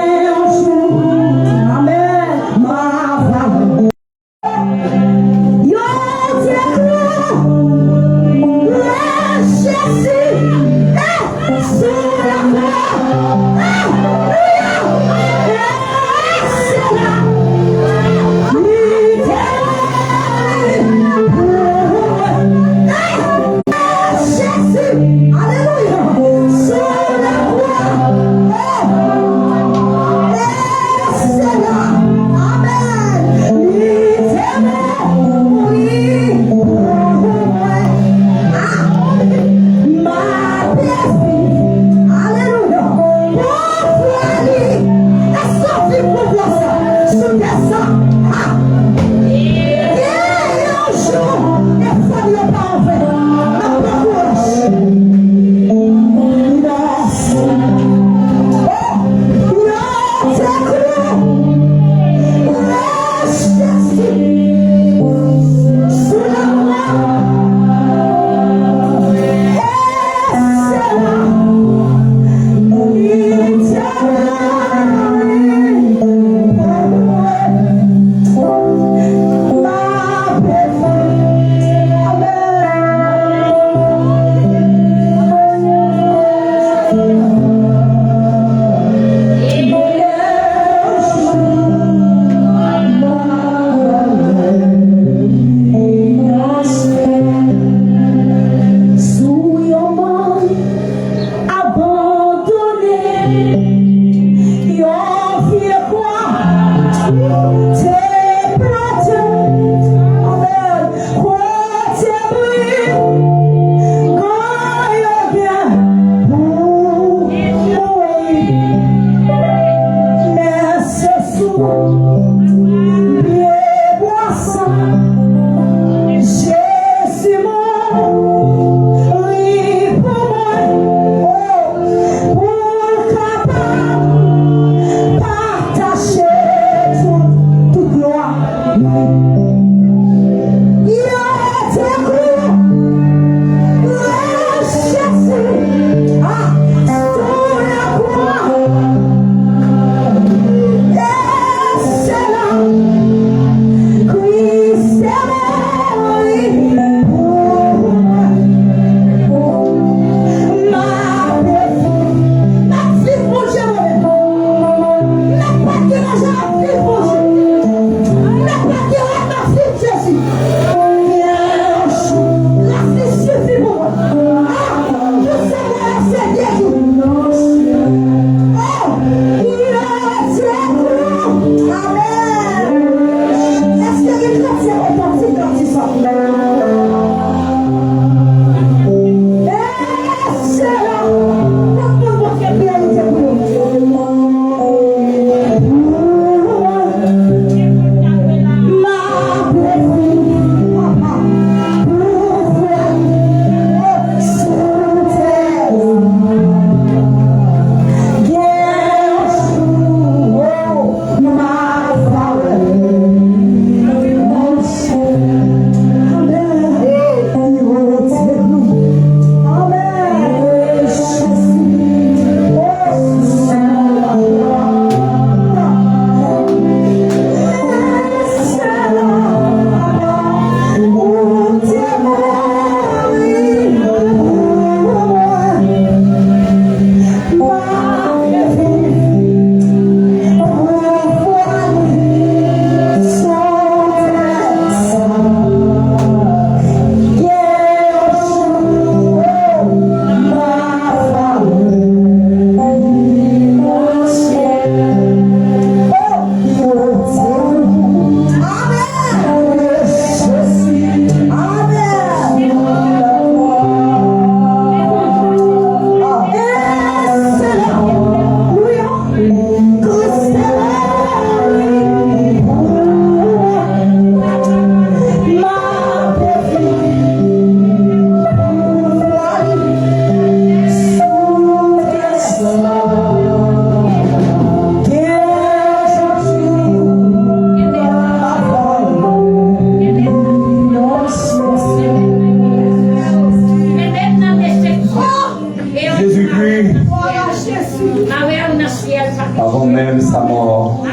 Speaker 2: avant même sa mort,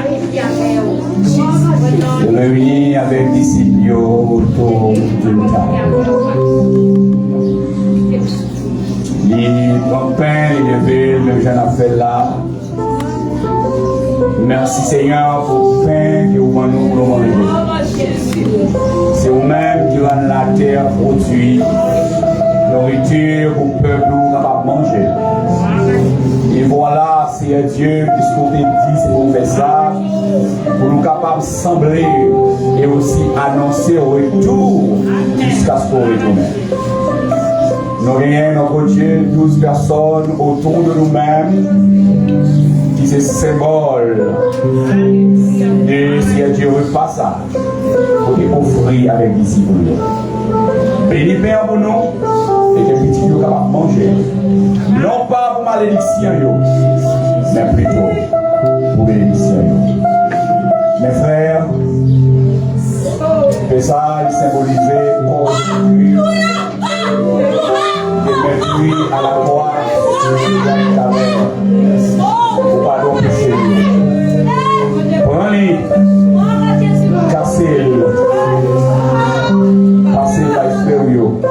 Speaker 2: de réunir avec les disciples autour d'une table. Les grands pains, les levés, le jeune a fait là. Merci Seigneur pour le pain que vous nous pour manger. C'est vous-même qui rendez la terre produit nourriture pour le peuple capable de manger. Et voilà, Seigneur Dieu, puisque vous dit, c'est pour faire ça, pour nous capables de sembler et aussi annoncer au retour jusqu'à ce qu'on retourne. Nous gagnons, notre Dieu, 12 personnes autour de nous-mêmes qui se symbole de Seigneur Dieu repassage pour les offrir avec les disciples. Bénis Père pour nous et que les petits soient capables de manger. Non pas pour malédiction, mais plutôt pour bénédiction. Mes frères, que ça il symbolisait aujourd'hui de mettre à la croix pour pardon péché. Prenez, cassez-le, passez par l'expérience.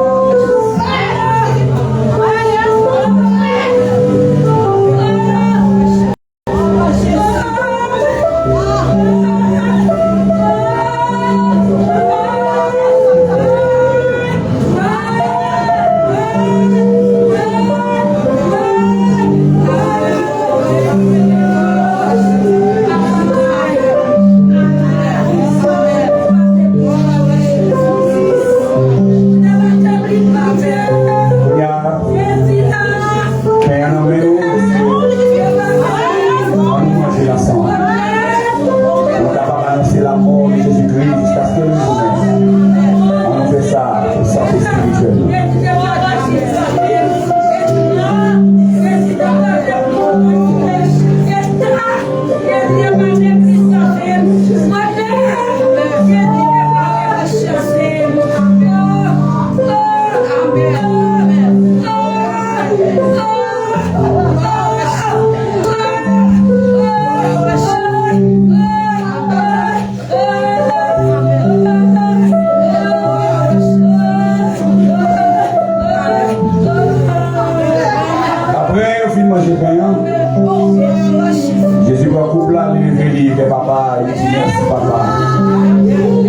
Speaker 2: Jésus va couper là, il dit papa, il dit merci papa.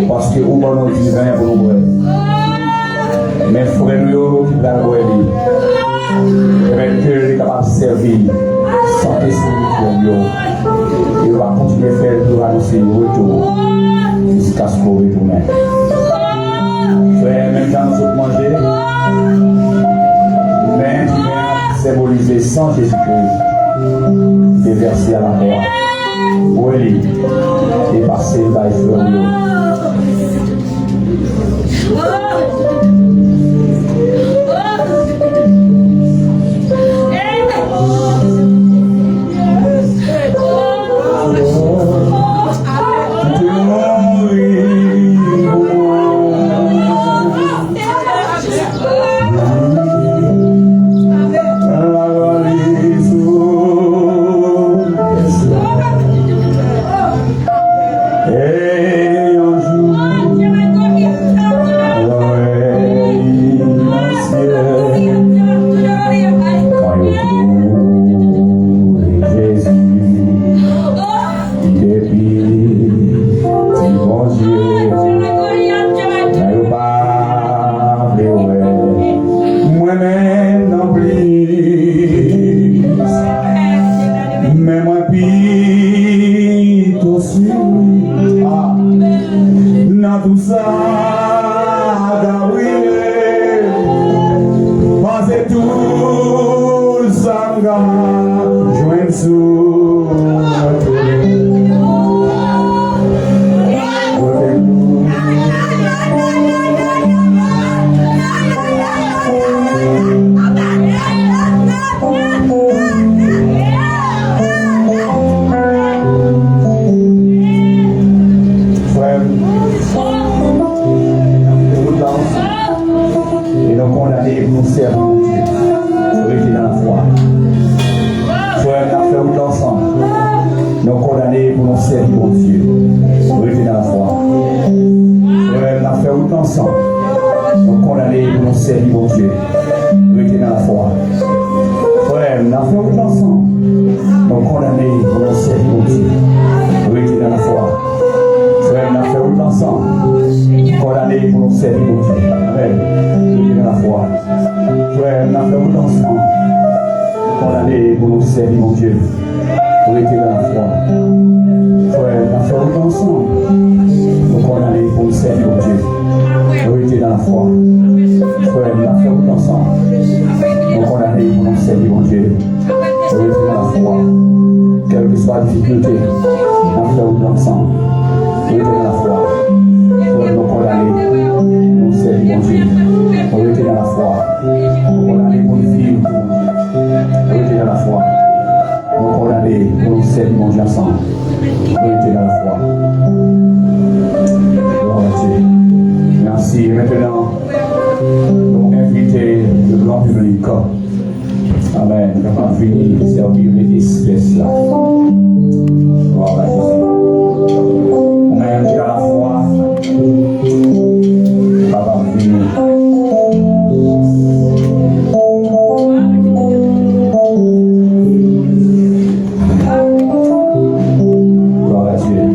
Speaker 2: Parce que vous m'avez dit rien pour nous. Mais frère, nous, qui va le et que est capable de servir, santé spirituelle, il va continuer à faire pour annoncer le retour jusqu'à ce qu'on retourne. Frère, même quand nous sommes mangés, mais qui vient symboliser sans Jésus-Christ, déversé à la croix, brûlé et passé par les fleurs. servir mon Dieu. Restez dans la foi. Frère, on a fait autant ensemble. Nous condamnés pour nous servir mon Dieu. Restez dans la foi. Frère, on a fait autant ensemble. Nous condamnés pour nous servir mon Dieu. Restez dans la foi. Frère, on a fait autant ensemble. Condamnés pour nous servir mon Dieu. Amen. Restez dans la foi. Frère, on a fait autant ensemble. Condamnés pour nous servir mon Dieu. Restez dans la foi. Frère, on a fait autant ensemble. Nous condamnés pour nous servir mon Dieu. Restez dans la foi. Frère, on a fait autant ensemble. Nous condamnés pour nous servir mon Dieu. Restez dans la foi. Quelle que soit la difficulté, on a fait autant ensemble. Restez dans la foi. Frère, nous condamnés pour nous servir mon Dieu. Restez dans la foi. Nous condamnés pour nous vivre pour mon Dieu. Restez dans la foi. Nous condamnés pour nous servir mon Dieu ensemble. Restez dans la foi. Gloire à Dieu. Merci. Et maintenant, nous invitons le grand public. Amen. Nous allons venir servir l'église là. Gloire à Jésus. On a invité à la foi. Papa venir. Gloire à Dieu.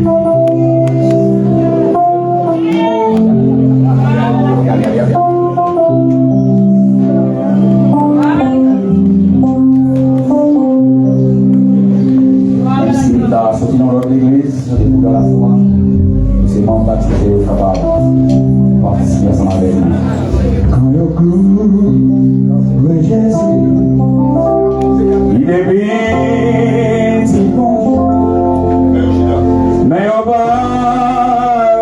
Speaker 2: Sorti dans l'autre église, sortez-vous dans la foi. C'est mon baptisé au travail. Participez ensemble avec nous. Quand le clou de Jésus, il est petit bon. Mais au bas,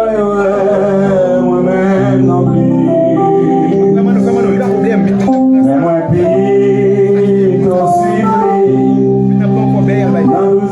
Speaker 2: moi-même non plus. Mais moi, puis, aussi, dans nous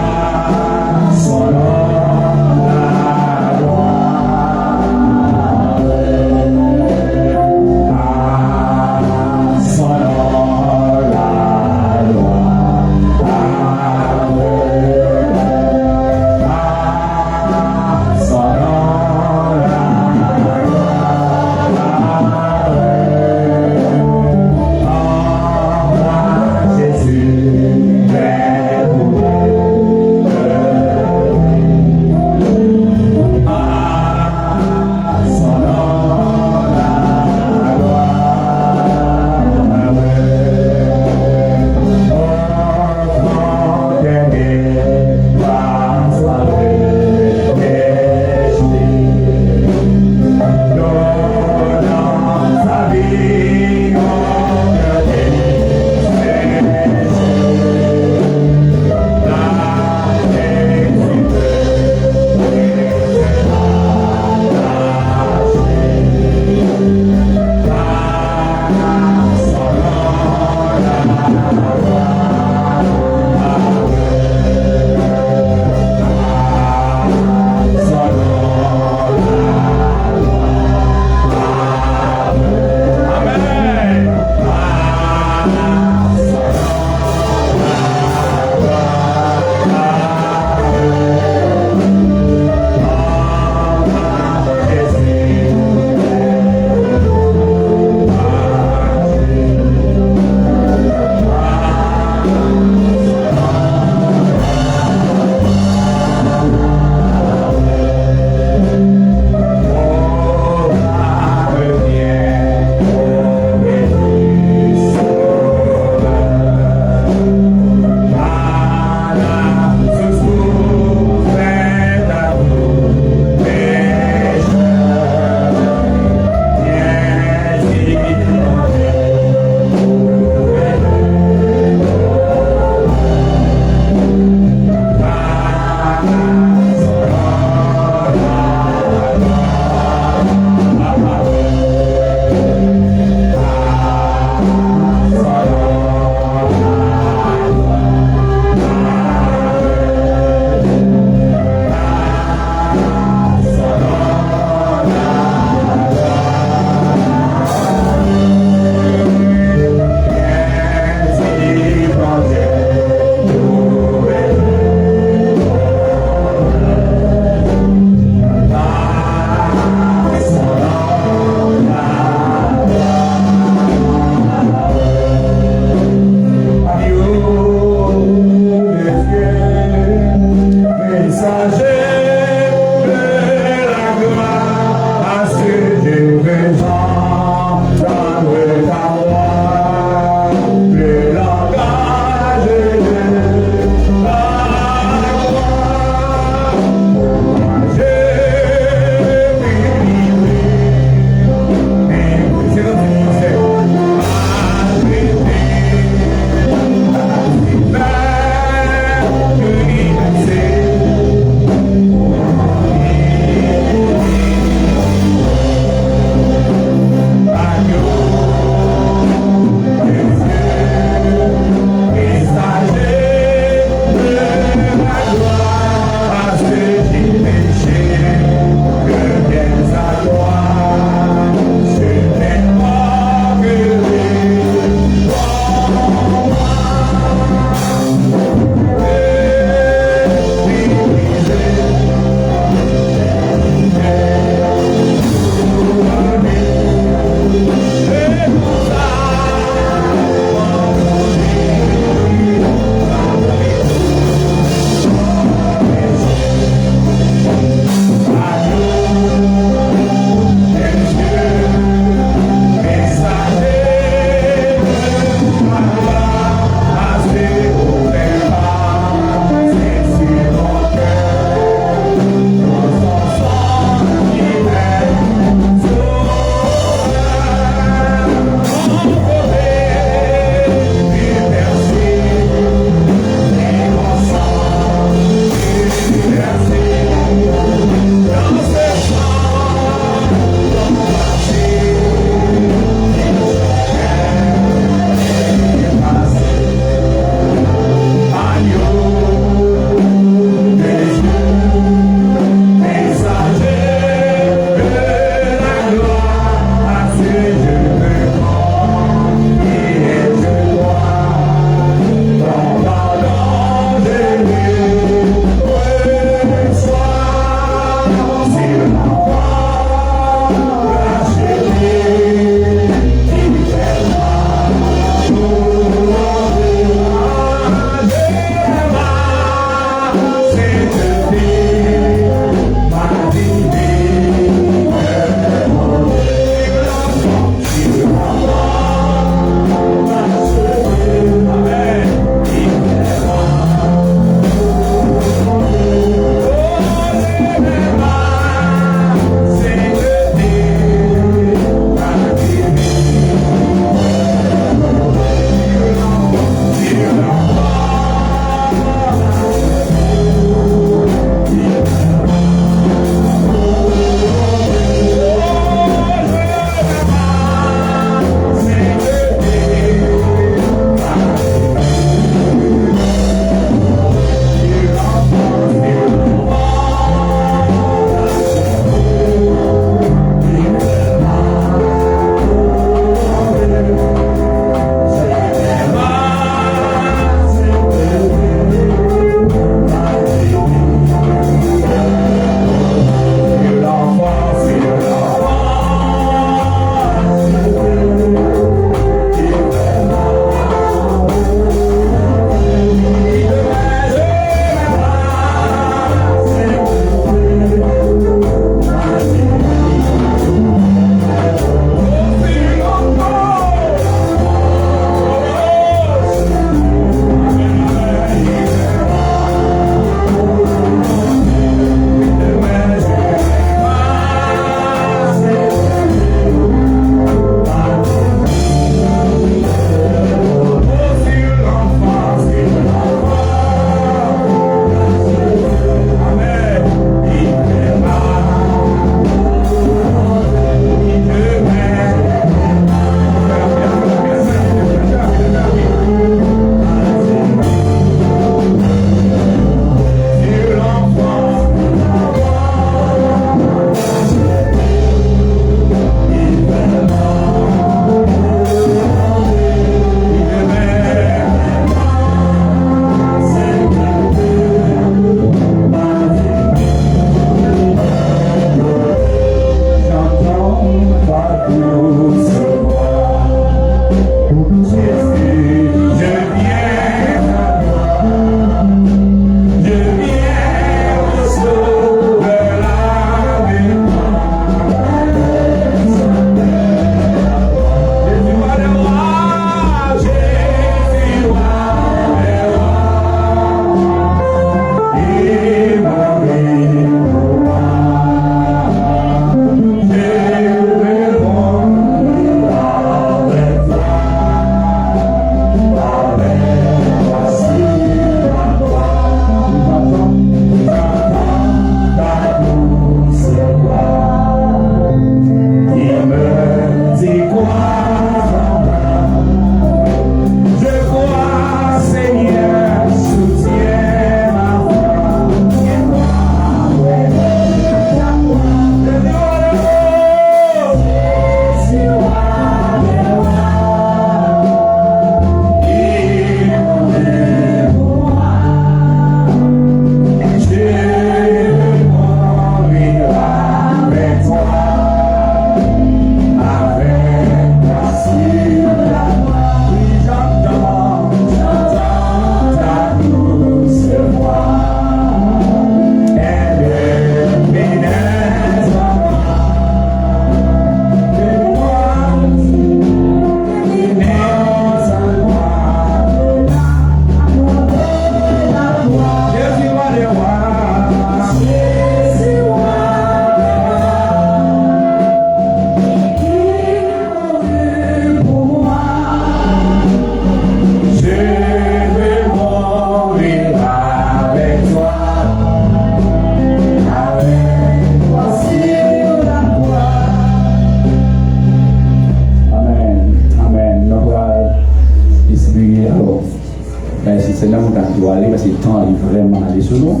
Speaker 2: marcher sur nous.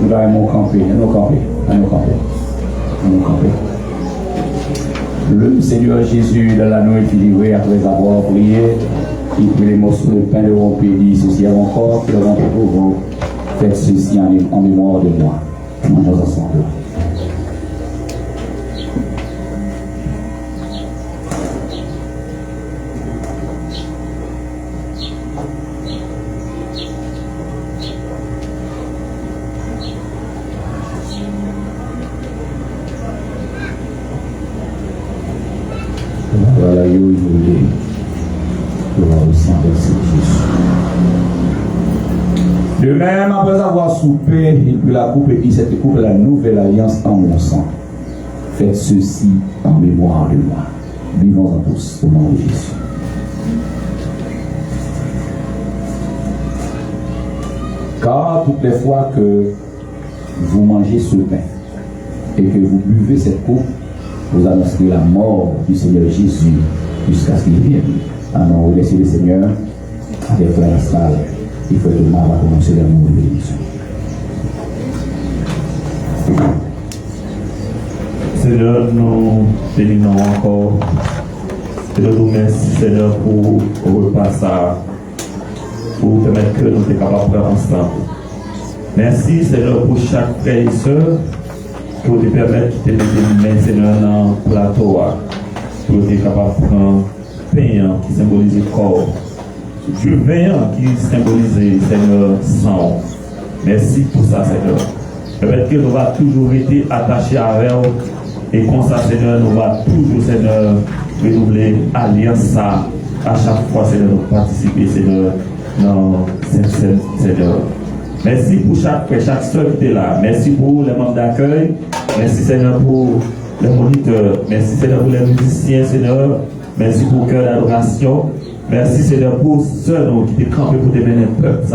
Speaker 2: Nous allons camper. Le Seigneur Jésus, dans la nuit, il dit, après avoir prié, il prit les morceaux de pain de rompé, il dit, ceci est mon corps, qui le rend pour vous. Faites ceci en mémoire de moi. Mangeons ensemble. Voilà, il voulait au sang de Jésus. De même, après avoir soupé, il prit la coupe et dit, cette coupe est la nouvelle alliance en mon sang. Faites ceci en mémoire de moi. Vivons-en tous au nom de Jésus. Car toutes les fois que vous mangez ce pain et que vous buvez cette coupe, vous annoncez la mort du Seigneur Jésus jusqu'à ce qu'il vienne. Alors, remerciez le Seigneur avec la salle. Il faut que le mal va commencer l'amour de bénédiction.
Speaker 4: Seigneur, nous bénissons encore. Seigneur, nous merci, Seigneur, pour le repas ça, pour permettre que nous soyons capables de faire ensemble. Merci, Seigneur, pour chaque frère et soeur, pour te permettre de mettre les mains, Seigneur, dans le plateau, pour être capable de prendre pain qui symbolise le corps, du vin qui symbolise, Seigneur, sang. Merci pour ça, Seigneur. Permettre que nous va toujours être attachés à elle et comme ça, Seigneur, nous va toujours, Seigneur, renouveler l'alliance à chaque fois, Seigneur, nous participer, Seigneur, dans cette scène, Seigneur. Merci pour chaque frère, chaque soeur qui est là. Merci pour les membres d'accueil. Merci, Seigneur, pour les moniteurs. Merci, Seigneur, pour les musiciens, Seigneur. Merci pour le cœur d'adoration. Merci, Seigneur, pour ceux qui étaient campés pour te mener le peuple.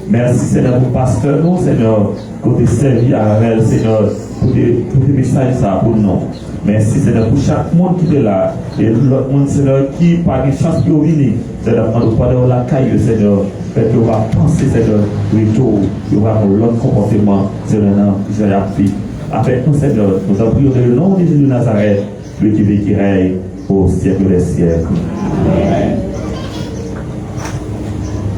Speaker 4: Merci, Seigneur, pour pasteur, nous, Seigneur, pour te servir à elle, Seigneur, pour tes messages, ça, pour nous. Merci, Seigneur, pour chaque monde qui est là. Et l'autre monde, Seigneur, qui par une chance pour venir. Seigneur, quand nous parlons de la caille, Seigneur, fait qu'on va penser, Seigneur, retour, il va avoir l'autre comportement, Seigneur, dans la vie. Avec nous, Seigneur, nous avons prié dans le nom de Jésus de Nazareth, lui qui vit, qui règne au siècle des siècles. Amen.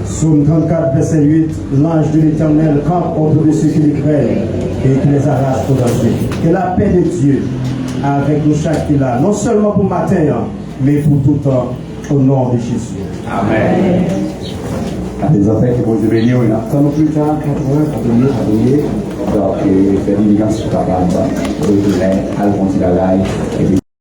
Speaker 6: Psaume 34, verset 8, l'ange de l'Éternel campe autour de ceux qui les craignent et qui les arrache pour danser. Que la paix de Dieu avec nous chaque qui est là, non seulement pour matin, mais pour tout temps, au nom de Jésus.
Speaker 2: Amen. Des enfants qui vont devenir, on attend plus tard, 4 heures, à donner. Donc, faire une grâce pour ta part, retourner à l'Alphonse Lalaï.